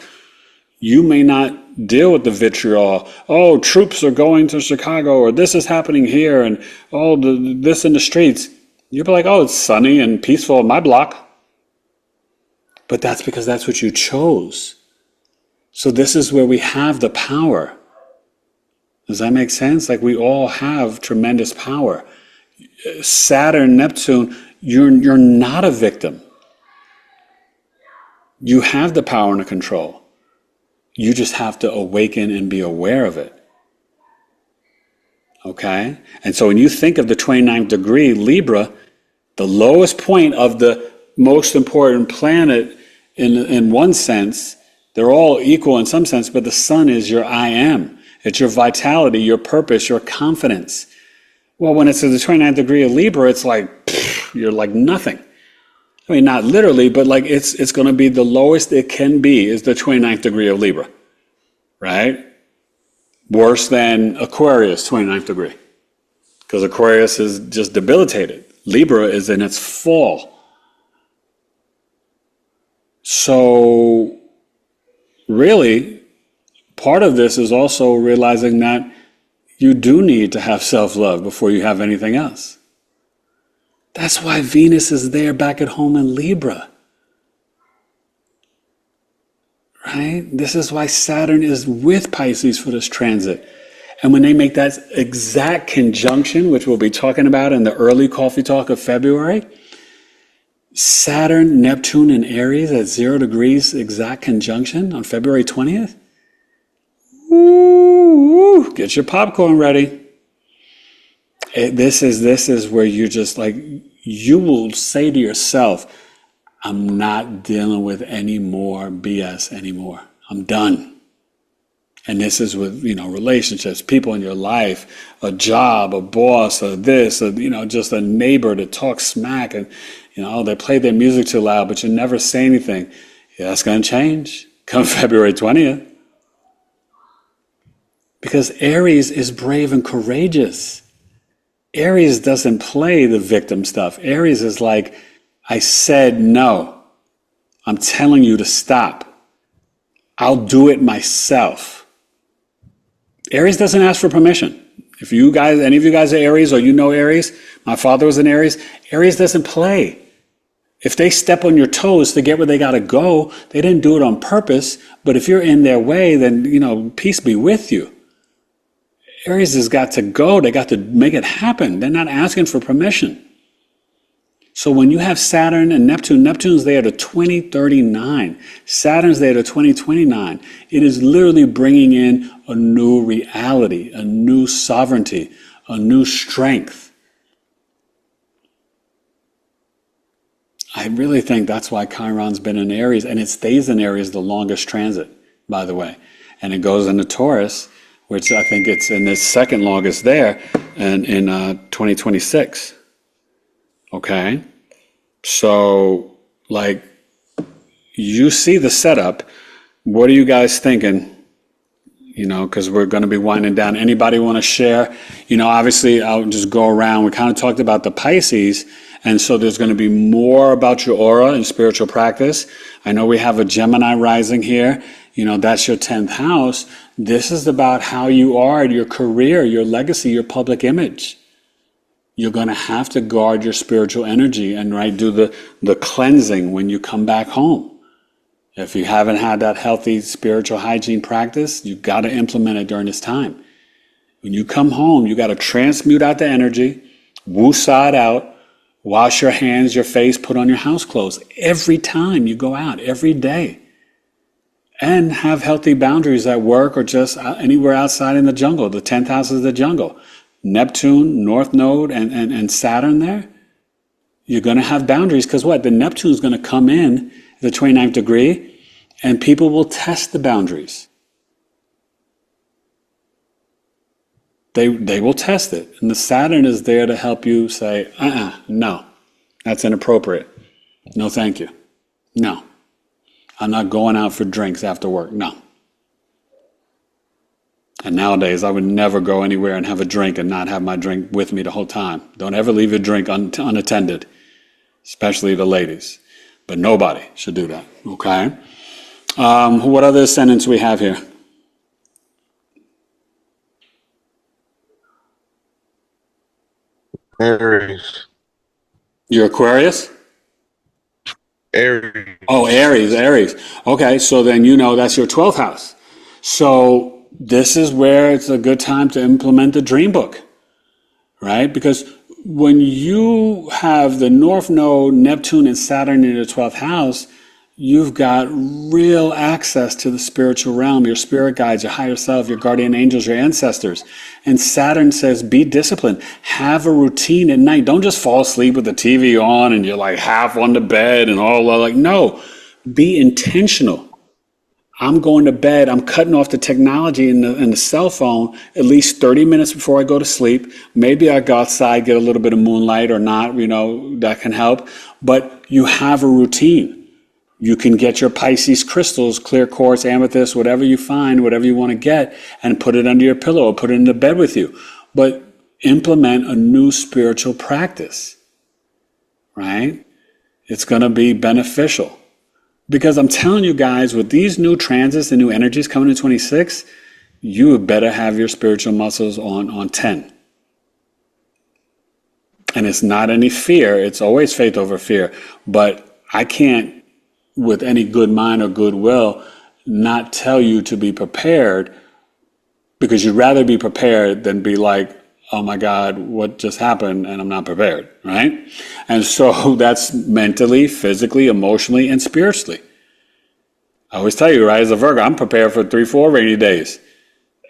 you may not deal with the vitriol. Oh, troops are going to Chicago, or this is happening here, and this in the streets. You'll be like, oh, it's sunny and peaceful in my block. But that's because that's what you chose. So this is where we have the power. Does that make sense? Like we all have tremendous power. Saturn, Neptune, you're not a victim. You have the power and the control. You just have to awaken and be aware of it. Okay? And so when you think of the 29th degree, Libra, the lowest point of the most important planet in one sense, they're all equal in some sense, but the sun is your I am. It's your vitality, your purpose, your confidence. Well, when it's at the 29th degree of Libra, it's like, you're like nothing. I mean, not literally, but like it's going to be the lowest it can be is the 29th degree of Libra, right? Worse than Aquarius, 29th degree. Because Aquarius is just debilitated. Libra is in its fall. So, really, part of this is also realizing that you do need to have self-love before you have anything else. That's why Venus is there back at home in Libra. right? This is why Saturn is with Pisces for this transit. And when they make that exact conjunction, which we'll be talking about in the early coffee talk of February, Saturn, Neptune, and Aries at 0 degrees exact conjunction on February 20th. Ooh, get your popcorn ready. This is where you're just like, you will say to yourself, I'm not dealing with any more BS anymore. I'm done. And this is with, relationships, people in your life, a job, a boss, or this, or, just a neighbor that talks smack and, they play their music too loud, but you never say anything. Yeah, that's going to change come February 20th. Because Aries is brave and courageous. Aries doesn't play the victim stuff. Aries is like, I said no. I'm telling you to stop. I'll do it myself. Aries doesn't ask for permission. If you guys, any of you guys are Aries or Aries, my father was an Aries, Aries doesn't play. If they step on your toes to get where they got to go, they didn't do it on purpose. But if you're in their way, then, peace be with you. Aries has got to go. They got to make it happen. They're not asking for permission. So when you have Saturn and Neptune, Neptune's there to 2039. Saturn's there to 2029. It is literally bringing in a new reality, a new sovereignty, a new strength. I really think that's why Chiron's been in Aries, and it stays in Aries the longest transit, by the way. And it goes into Taurus, which I think it's in the second longest there, and in 2026. Okay? So, you see the setup. What are you guys thinking? Because we're going to be winding down. Anybody want to share? Obviously, I'll just go around. We kind of talked about the Pisces, and so there's going to be more about your aura and spiritual practice. I know we have a Gemini rising here. That's your 10th house. This is about how you are, your career, your legacy, your public image. You're going to have to guard your spiritual energy and do the cleansing when you come back home. If you haven't had that healthy spiritual hygiene practice, you've got to implement it during this time. When you come home, you got to transmute out the energy, woo-saw it out, wash your hands, your face, put on your house clothes every time you go out, every day. And have healthy boundaries at work or just anywhere outside in the jungle. The 10th house is the jungle. Neptune, North Node, and Saturn there. You're going to have boundaries because what? The Neptune is going to come in at the 29th degree and people will test the boundaries. They will test it. And the Saturn is there to help you say, no, that's inappropriate. No, thank you. No. I'm not going out for drinks after work. No. And nowadays, I would never go anywhere and have a drink and not have my drink with me the whole time. Don't ever leave your drink unattended, especially the ladies. But nobody should do that, okay? What other ascendants we have here? Aries. You're Aquarius? Aries. Oh, Aries. Okay, so then that's your 12th house. So this is where it's a good time to implement the dream book, right? Because when you have the North Node, Neptune, and Saturn in your 12th house, you've got real access to the spiritual realm, your spirit guides, your higher self, your guardian angels, your ancestors. And Saturn says, be disciplined. Have a routine at night. Don't just fall asleep with the TV on and you're half on the bed and all no. Be intentional. I'm going to bed. I'm cutting off the technology and the cell phone at least 30 minutes before I go to sleep. Maybe I go outside, get a little bit of moonlight or not, that can help. But you have a routine. You can get your Pisces crystals, clear quartz, amethyst, whatever you find, whatever you want to get, and put it under your pillow or put it in the bed with you. But implement a new spiritual practice, right? It's going to be beneficial. Because I'm telling you guys, with these new transits and new energies coming in 26, you better have your spiritual muscles on 10. And it's not any fear. It's always faith over fear. But I can't, with any good mind or goodwill, not tell you to be prepared, because you'd rather be prepared than be like, oh my God, what just happened and I'm not prepared, right? And so that's mentally, physically, emotionally, and spiritually. I always tell you, right, as a Virgo, I'm prepared for 3-4 rainy days.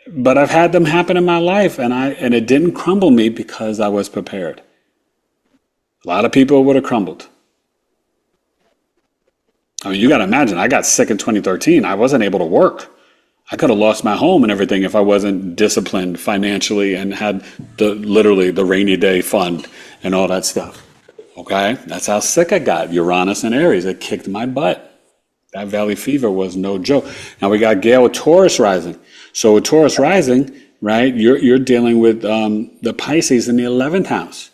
But I've had them happen in my life, and it didn't crumble me because I was prepared. A lot of people would have crumbled. I mean, you got to imagine, I got sick in 2013. I wasn't able to work. I could have lost my home and everything if I wasn't disciplined financially and had literally the rainy day fund and all that stuff. Okay? That's how sick I got. Uranus and Aries, it kicked my butt. That valley fever was no joke. Now we got Gale with Taurus rising. So with Taurus rising, right, you're dealing with the Pisces in the 11th house.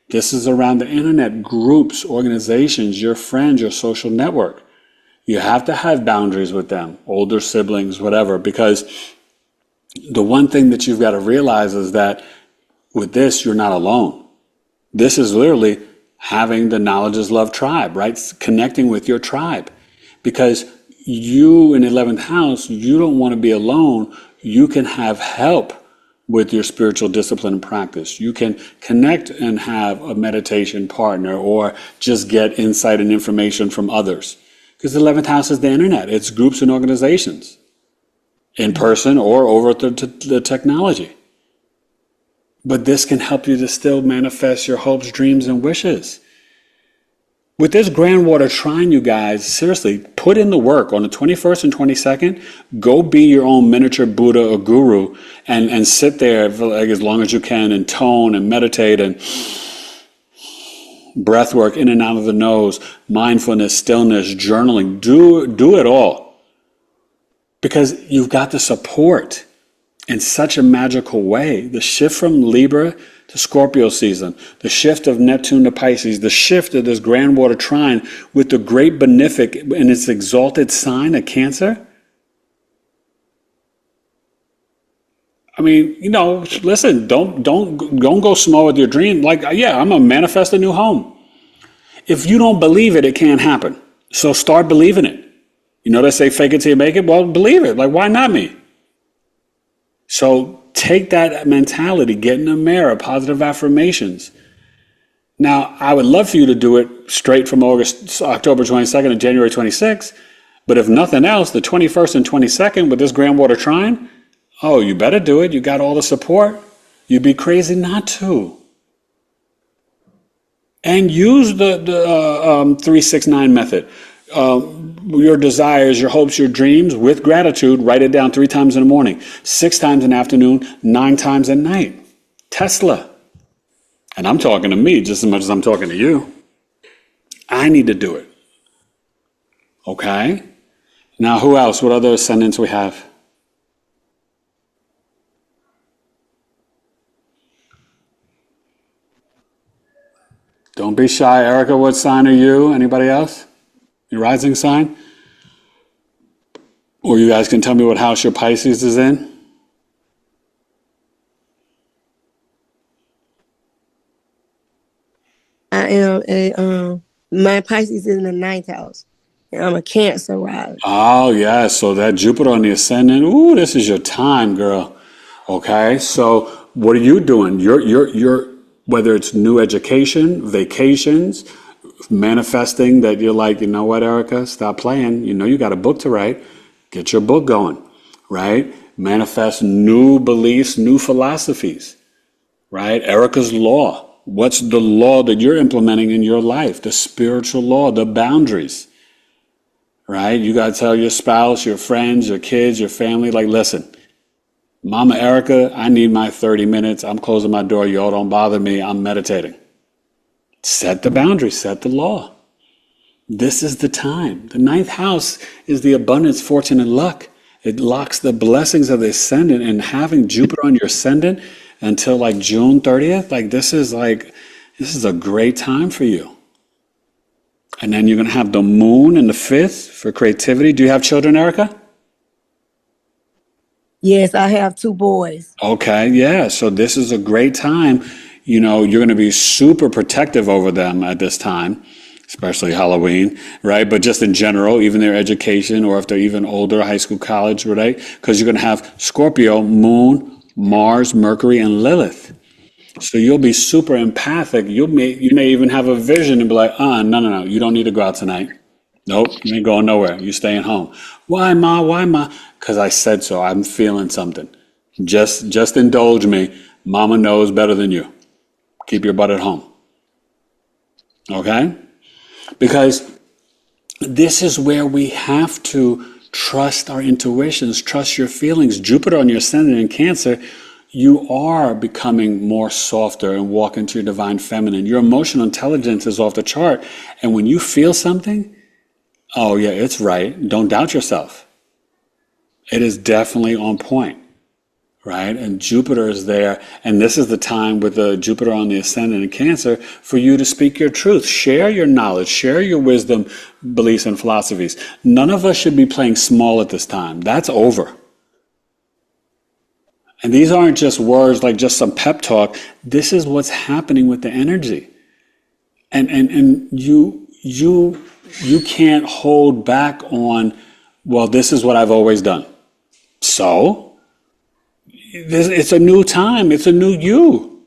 This is around the internet, groups, organizations, your friends, your social network. You have to have boundaries with them, older siblings, whatever, because the one thing that you've got to realize is that with this, you're not alone. This is literally having the knowledge is love tribe, right? Connecting with your tribe. Because you in the 11th house, you don't want to be alone. You can have help with your spiritual discipline and practice. You can connect and have a meditation partner or just get insight and information from others. Because the 11th house is the internet. It's groups and organizations, in person or over the technology. But this can help you to still manifest your hopes, dreams, and wishes. With this grand water trine, you guys, seriously, put in the work on the 21st and 22nd. Go be your own miniature Buddha or guru and sit there for like as long as you can and tone and meditate and breath work in and out of the nose, mindfulness, stillness, journaling. Do it all. Because you've got the support in such a magical way. The shift from Libra to Scorpio season, the shift of Neptune to Pisces, the shift of this grand water trine with the great benefic in its exalted sign of Cancer. I mean, listen, don't go small with your dream. Like, yeah, I'm gonna manifest a new home. If you don't believe it, it can't happen. So start believing it. They say fake it till you make it. Well, believe it. Like, why not me? So take that mentality, get in the mirror, positive affirmations. Now, I would love for you to do it straight from October 22nd to January 26th. But if nothing else, the 21st and 22nd with this grand water trine, oh, you better do it. You got all the support. You'd be crazy not to. And use the 369 method. Your desires, your hopes, your dreams with gratitude. Write it down 3 times in the morning, 6 times in the afternoon, 9 times at night. Tesla. And I'm talking to me just as much as I'm talking to you. I need to do it. Okay? Now, who else? What other ascendants we have? Don't be shy. Erica, what sign are you? Anybody else? Your rising sign? Or you guys can tell me what house your Pisces is in? I am my Pisces is in the 9th house. And I'm a Cancer rising. Oh, yeah. So that Jupiter on the ascendant. Ooh, this is your time, girl. Okay. So what are you doing? You're whether it's new education, vacations, manifesting that you're like, you know what, Erica, stop playing. You got a book to write. Get your book going, right? Manifest new beliefs, new philosophies, right? Erica's law. What's the law that you're implementing in your life? The spiritual law, the boundaries, right? You got to tell your spouse, your friends, your kids, your family, like, listen, Mama Erica, I need my 30 minutes. I'm closing my door. Y'all don't bother me. I'm meditating. Set the boundaries, set the law. This is the time. The 9th house is the abundance, fortune, and luck. It locks the blessings of the ascendant, and having Jupiter on your ascendant until like June 30th, this is a great time for you. And then you're going to have the moon in the 5th for creativity. Do you have children, Erica? Yes, I have 2 boys. Okay, yeah. So this is a great time. You're going to be super protective over them at this time. especially Halloween, right? But just in general, even their education, or if they're even older, high school, college, right? Because you're going to have Scorpio, Moon, Mars, Mercury, and Lilith. So you'll be super empathic. You may even have a vision and be like, no, you don't need to go out tonight. Nope, you ain't going nowhere. You staying home. Why, Ma? Why, Ma? Because I said so. I'm feeling something. Just indulge me. Mama knows better than you. Keep your butt at home. Okay? Because this is where we have to trust our intuitions, trust your feelings. Jupiter on your ascendant in Cancer, you are becoming more softer and walk into your divine feminine. Your emotional intelligence is off the chart. And when you feel something, oh yeah, it's right. Don't doubt yourself. It is definitely on point, right? And Jupiter is there. And this is the time with the Jupiter on the ascendant in Cancer for you to speak your truth. Share your knowledge. Share your wisdom, beliefs, and philosophies. None of us should be playing small at this time. That's over. And these aren't just words like just some pep talk. This is what's happening with the energy. And you can't hold back on, well, this is what I've always done. So, it's a new time. It's a new you.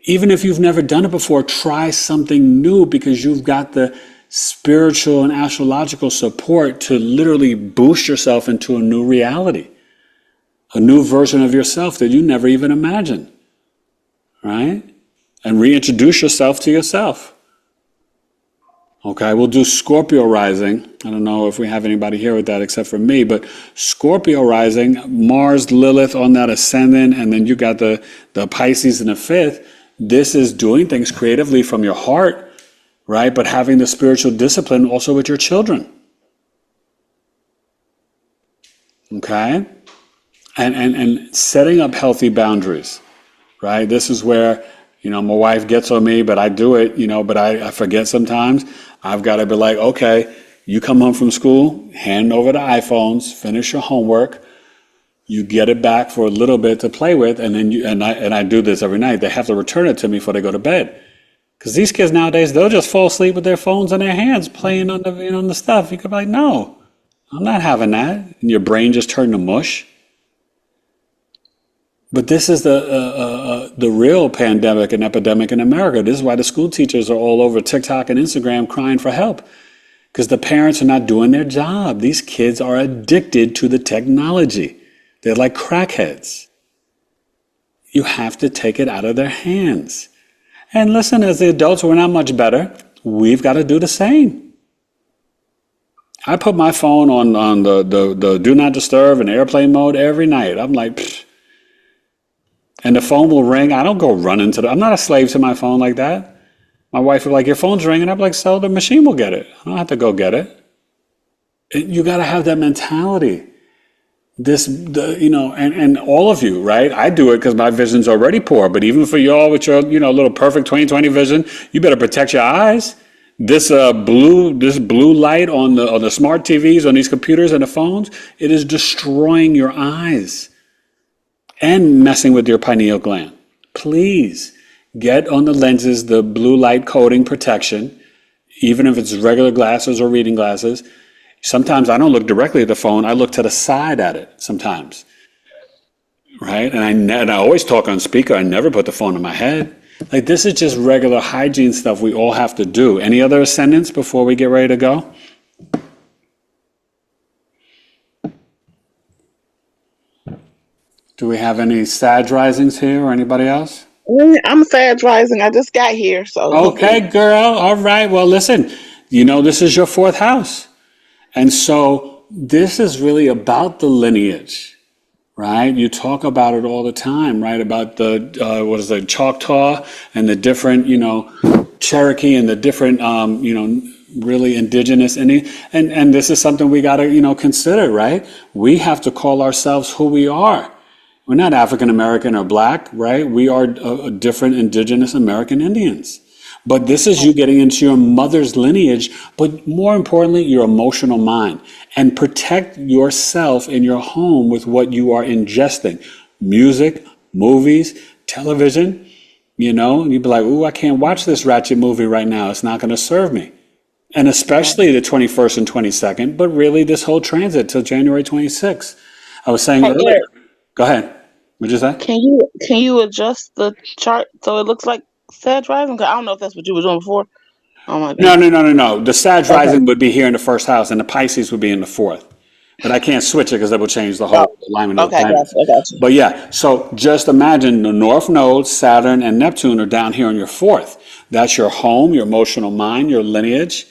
Even if you've never done it before, try something new because you've got the spiritual and astrological support to literally boost yourself into a new reality. A new version of yourself that you never even imagined, right? And reintroduce yourself to yourself. Okay, we'll do Scorpio rising. I don't know if we have anybody here with that except for me, but Scorpio rising, Mars, Lilith on that ascendant, and then you got the Pisces in the fifth. This is doing things creatively from your heart, right? But having the spiritual discipline also with your children. Okay? And setting up healthy boundaries, right? This is where, my wife gets on me, but I do it, but I forget sometimes. I've got to be like, okay, you come home from school, hand over the iPhones, finish your homework, you get it back for a little bit to play with, and then I do this every night. They have to return it to me before they go to bed. Because these kids nowadays, they'll just fall asleep with their phones in their hands playing on the stuff. You could be like, no, I'm not having that. And your brain just turned to mush. But this is the real pandemic and epidemic in America. This is why the school teachers are all over TikTok and Instagram crying for help. Because the parents are not doing their job. These kids are addicted to the technology. They're like crackheads. You have to take it out of their hands. And listen, as the adults, we're not much better. We've got to do the same. I put my phone on the do not disturb and airplane mode every night. I'm like, pfft. And the phone will ring. I don't go running I'm not a slave to my phone like that. My wife will be like, your phone's ringing. I'm like, so the machine will get it. I don't have to go get it. You got to have that mentality. And all of you, right? I do it because my vision's already poor. But even for y'all with your, little perfect 20/20 vision, you better protect your eyes. This blue light on the smart TVs, on these computers and the phones, it is destroying your eyes. And messing with your pineal gland. Please get on the lenses, the blue light coating protection, even if it's regular glasses or reading glasses. Sometimes I don't look directly at the phone. I look to the side at it sometimes, right? And I always talk on speaker. I never put the phone in my head. Like, this is just regular hygiene stuff we all have to do. Any other ascendants before we get ready to go? Do we have any Sag risings here or anybody else? I'm Sag rising. I just got here, so. Okay, girl. All right. Well, listen, this is your fourth house. And so this is really about the lineage, right? You talk about it all the time, right? About the Choctaw and the different, Cherokee and the different, really indigenous. And this is something we got to, consider, right? We have to call ourselves who we are. We're not African American or black, right? We are different indigenous American Indians. But this is you getting into your mother's lineage, but more importantly, your emotional mind. And protect yourself in your home with what you are ingesting. Music, movies, television, and you'd be like, ooh, I can't watch this ratchet movie right now. It's not going to serve me. And especially the 21st and 22nd, but really this whole transit till January 26th. I was saying Hey, earlier. Eric, Go ahead. What'd you say? can you adjust the chart so it looks like Sag rising? 'Cause I don't know if that's what you were doing before. I might No, be. no, no, no, no. The Sag Okay. rising would be here in the first house, and the Pisces would be in the fourth. But I can't switch it because that will change the Oh, whole alignment of the okay, I got planets. you. I got you. But yeah, so just imagine the North Node, Saturn, and Neptune are down here on your fourth. That's your home, your emotional mind, your lineage,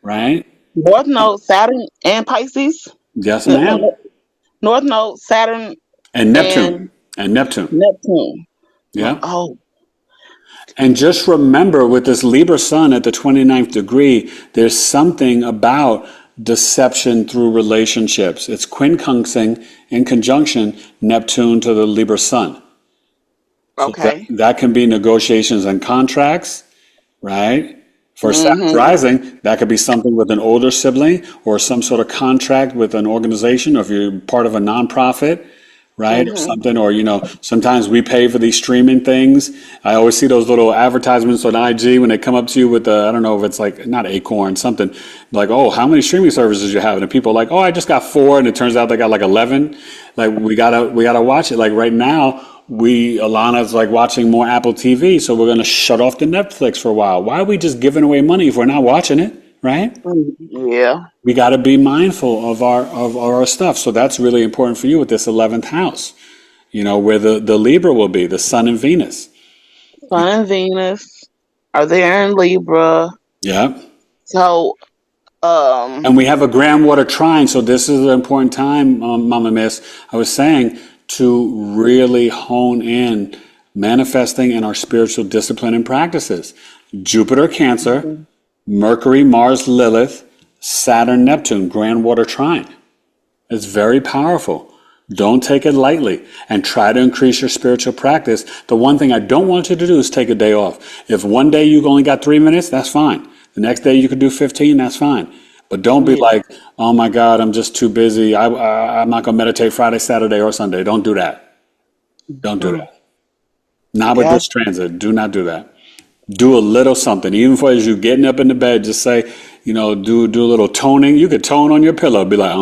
right? North Node, Saturn, and Pisces. Yes, No, no, ma'am. no. North Node, Saturn, And Neptune. and And Neptune. Neptune. Yeah. Oh, And just remember with this Libra sun at the 29th degree, there's something about deception through relationships. It's quincunxing in conjunction Neptune to the Libra sun. So okay. that can be negotiations and contracts, right? For Saturn Mm-hmm. rising, that could be something with an older sibling or some sort of contract with an organization, or if you're part of a nonprofit, right? Or Mm-hmm. something, or, sometimes we pay for these streaming things. I always see those little advertisements on IG when they come up to you with the, I don't know if it's like, not Acorn, something like, oh, how many streaming services you have? And people are like, oh, I just got 4. And it turns out they got like 11. Like, we gotta watch it. Like right now, Alana's like watching more Apple TV. So we're going to shut off the Netflix for a while. Why are we just giving away money if we're not watching it? Right? Yeah. We got to be mindful of our stuff. So that's really important for you with this 11th house, where the Libra will be, the Sun and Venus. Sun and Venus are there in Libra. Yeah. So, And we have a grand water trine. So this is an important time, Mama Miss. I was saying to really hone in manifesting in our spiritual discipline and practices. Jupiter, Cancer, Mercury, Mars, Lilith, Saturn, Neptune, grand water trine. It's very powerful. Don't take it lightly and try to increase your spiritual practice. The one thing I don't want you to do is take a day off. If one day you only got 3 minutes, that's fine. The next day you could do 15, that's fine. But don't be yeah. like, oh my God, I'm just too busy. I'm not going to meditate Friday, Saturday, or Sunday. Don't do that. Don't do that. Not with Yeah. this transit. Do not do that. Do a little something, even for as you getting up in the bed. Just say, do a little toning. You could tone on your pillow, be like,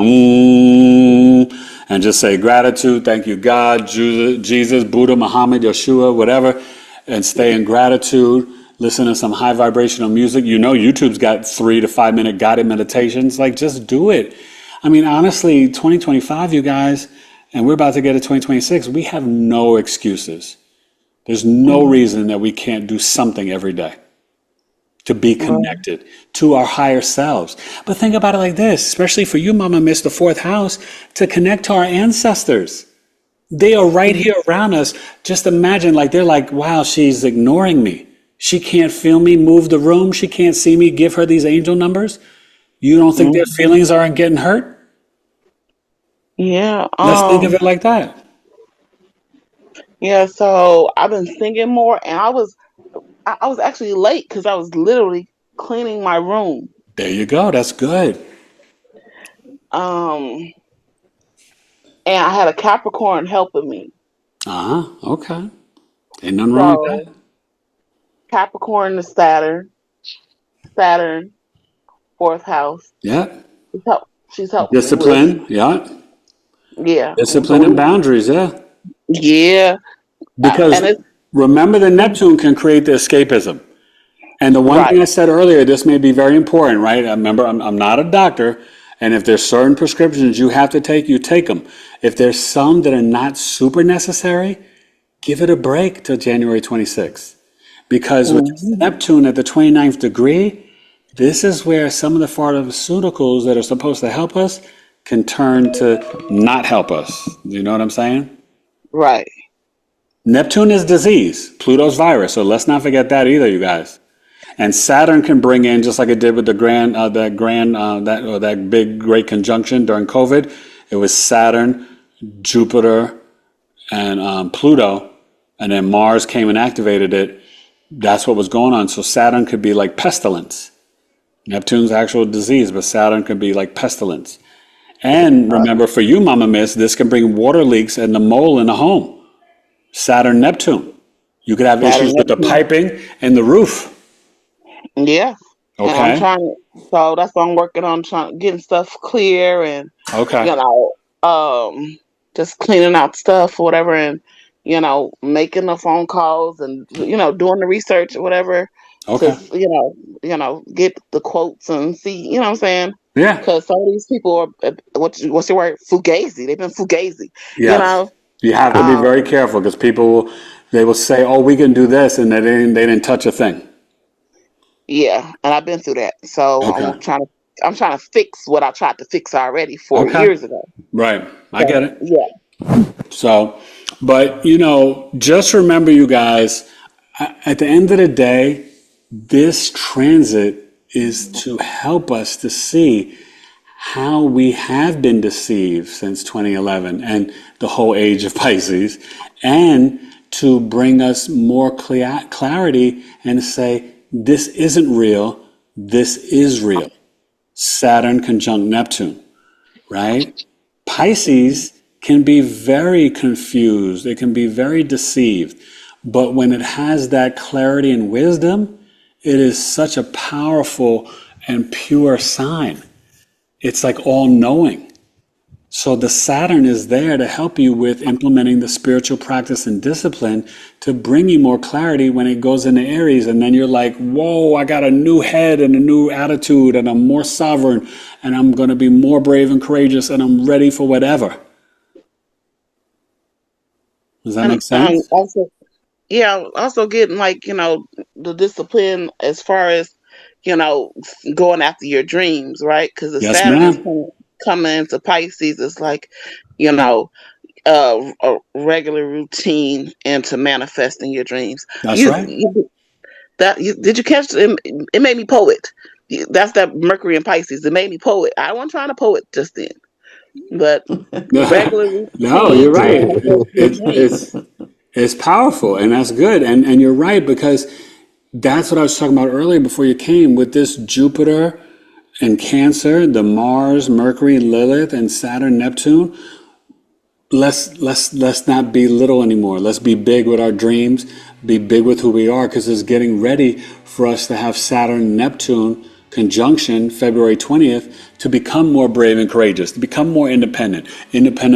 and just say gratitude, thank you, God, Jesus, Buddha, Muhammad, Yeshua, whatever, and stay in gratitude. Listen to some high vibrational music. YouTube's got 3 to 5 minute guided meditations. Like, just do it. I mean, honestly, 2025, you guys, and we're about to get to 2026. We have no excuses. There's no reason that we can't do something every day to be connected to our higher selves. But think about it like this, especially for you, Mama Miss, the 4th house, to connect to our ancestors. They are right here around us. Just imagine, like, they're like, wow, she's ignoring me. She can't feel me, move the room. She can't see me, give her these angel numbers. You don't think their feelings aren't getting hurt? Yeah. Let's think of it like that. Yeah. So I've been thinking more, and I was actually late because I was literally cleaning my room. There you go. That's good. Um, and I had a Capricorn helping me. Okay. Ain't nothing wrong with So that. Capricorn is Saturn, 4th house. Yeah. She's helping me with, Discipline. Yeah. yeah. And so Discipline and boundaries. Yeah. yeah, Because and it's remember, the Neptune can create the escapism. And the one right. thing I said earlier, this may be very important, right? Remember, I'm not a doctor. And if there's certain prescriptions you have to take, you take them. If there's some that are not super necessary, give it a break till January 26th. Because with Neptune at the 29th degree, this is where some of the pharmaceuticals that are supposed to help us can turn to not help us. You know what I'm saying? Right. Neptune is disease, Pluto's virus. So let's not forget that either, you guys. And Saturn can bring in, just like it did with that big great conjunction during COVID. It was Saturn, Jupiter, and Pluto, and then Mars came and activated it. That's what was going on. So Saturn could be like pestilence. Neptune's actual disease, but Saturn could be like pestilence. And remember, for you, Mama Miss, this can bring water leaks and the mole in the home. Saturn, Neptune. You could have Saturn, issues with the Neptune. piping and the roof. Yeah. and I'm Okay. trying to. So that's what I'm working on, trying getting stuff clear, and Okay. you know, just cleaning out stuff or whatever, and making the phone calls and doing the research or whatever to Okay. get the quotes and see, what I'm saying? Yeah. Because some of these people are what's your word? Fugazi. They've been fugazi. You Yes. know. You have to be Um, very careful because they will say, "Oh, we can do this," and they didn't touch a thing. yeah, and I've been through that. So Okay. I'm trying to fix what I tried to fix already 4 Okay. years ago. Right. I get So it. yeah. So, but just remember, you guys, at the end of the day, this transit is to help us to see how we have been deceived since 2011 and the whole age of Pisces, and to bring us more clarity and say, this isn't real, this is real. Saturn conjunct Neptune, right? Pisces can be very confused, it can be very deceived, but when it has that clarity and wisdom, it is such a powerful and pure sign. It's like all knowing. So the Saturn is there to help you with implementing the spiritual practice and discipline to bring you more clarity when it goes into Aries. And then you're like, whoa, I got a new head and a new attitude and I'm more sovereign and I'm going to be more brave and courageous and I'm ready for whatever. Does that And make sense? also, yeah, also getting like, the discipline as far as, you know, going after your dreams, right? Because the Yes, Saturn is ma'am. coming into Pisces. It's like, a regular routine into manifesting your dreams. That's You, right. you did you catch it? It made me poet. That's that Mercury in Pisces. It made me poet. I wasn't trying to poet just then, but regular No, routine you're to right. manifest your It, dreams. it's it's powerful and that's good. And you're right because that's what I was talking about earlier before you came with this Jupiter and Cancer, the Mars, Mercury, Lilith, and Saturn, Neptune. Let's not be little anymore. Let's be big with our dreams, be big with who we are, because it's getting ready for us to have Saturn, Neptune conjunction February 20th to become more brave and courageous, to become more independent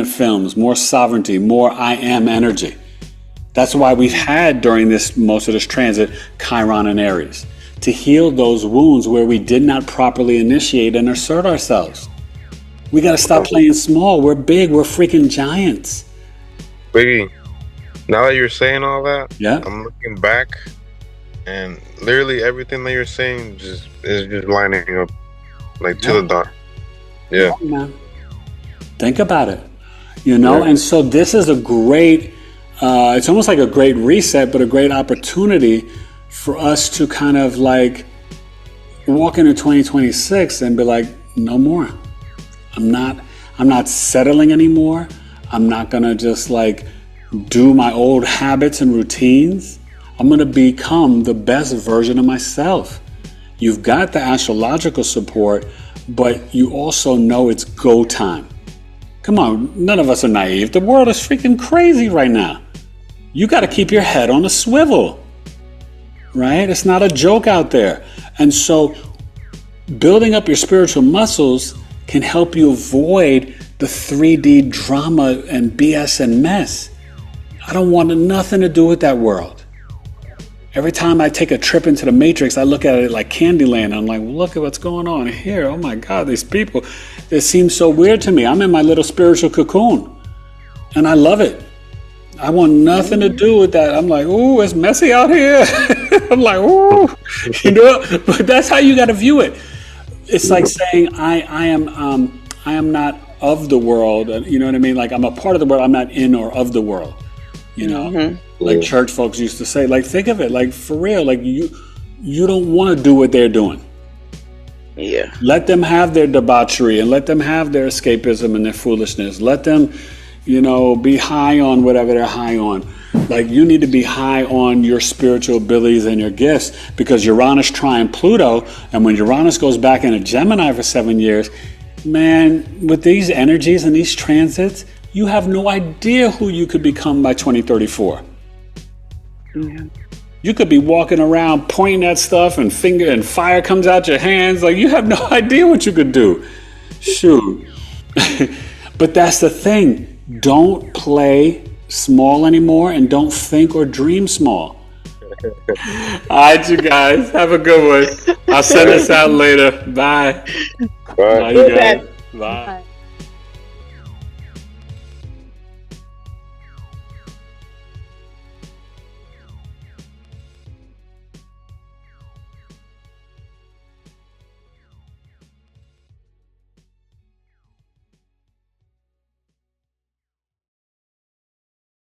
films, more sovereignty, more I am energy. That's why we've had during most of this transit Chiron and Aries, to heal those wounds where we did not properly initiate and assert ourselves. We got to stop playing small. We're big. We're freaking giants. Biggie, now that you're saying all that, Yeah. I'm looking back, and literally everything that you're saying is just lining up like to the dot. Yeah. Yeah, man. Think about it. And so this is a great, it's almost like a great reset, but a great opportunity for us to kind of like walk into 2026 and be like, no more. I'm not settling anymore. I'm not going to just like do my old habits and routines. I'm going to become the best version of myself. You've got the astrological support, but you also know it's go time. Come on, none of us are naive. The world is freaking crazy right now. You got to keep your head on a swivel, right? It's not a joke out there. And so building up your spiritual muscles can help you avoid the 3D drama and BS and mess. I don't want nothing to do with that world. Every time I take a trip into the Matrix, I look at it like Candyland. I'm like, look at what's going on here. Oh my God, these people, it seems so weird to me. I'm in my little spiritual cocoon and I love it. I want nothing to do with that. I'm like, ooh, it's messy out here. I'm like, ooh, but that's how you got to view it. It's like saying I am not of the world. You know what I mean? Like I'm a part of the world. I'm not in or of the world. Like church folks used to say. Like think of it. Like for real. Like you don't want to do what they're doing. Yeah. Let them have their debauchery and let them have their escapism and their foolishness. Let them, be high on whatever they're high on. Like you need to be high on your spiritual abilities and your gifts because Uranus trine Pluto, and when Uranus goes back into Gemini for 7 years, man, with these energies and these transits, you have no idea who you could become by 2034. Yeah. You could be walking around pointing at stuff and fire comes out your hands. Like, you have no idea what you could do. Shoot. But that's the thing. Don't play small anymore and don't think or dream small. All right, you guys. Have a good one. I'll send this out later. Bye. Bye. Bye, you guys. Bye.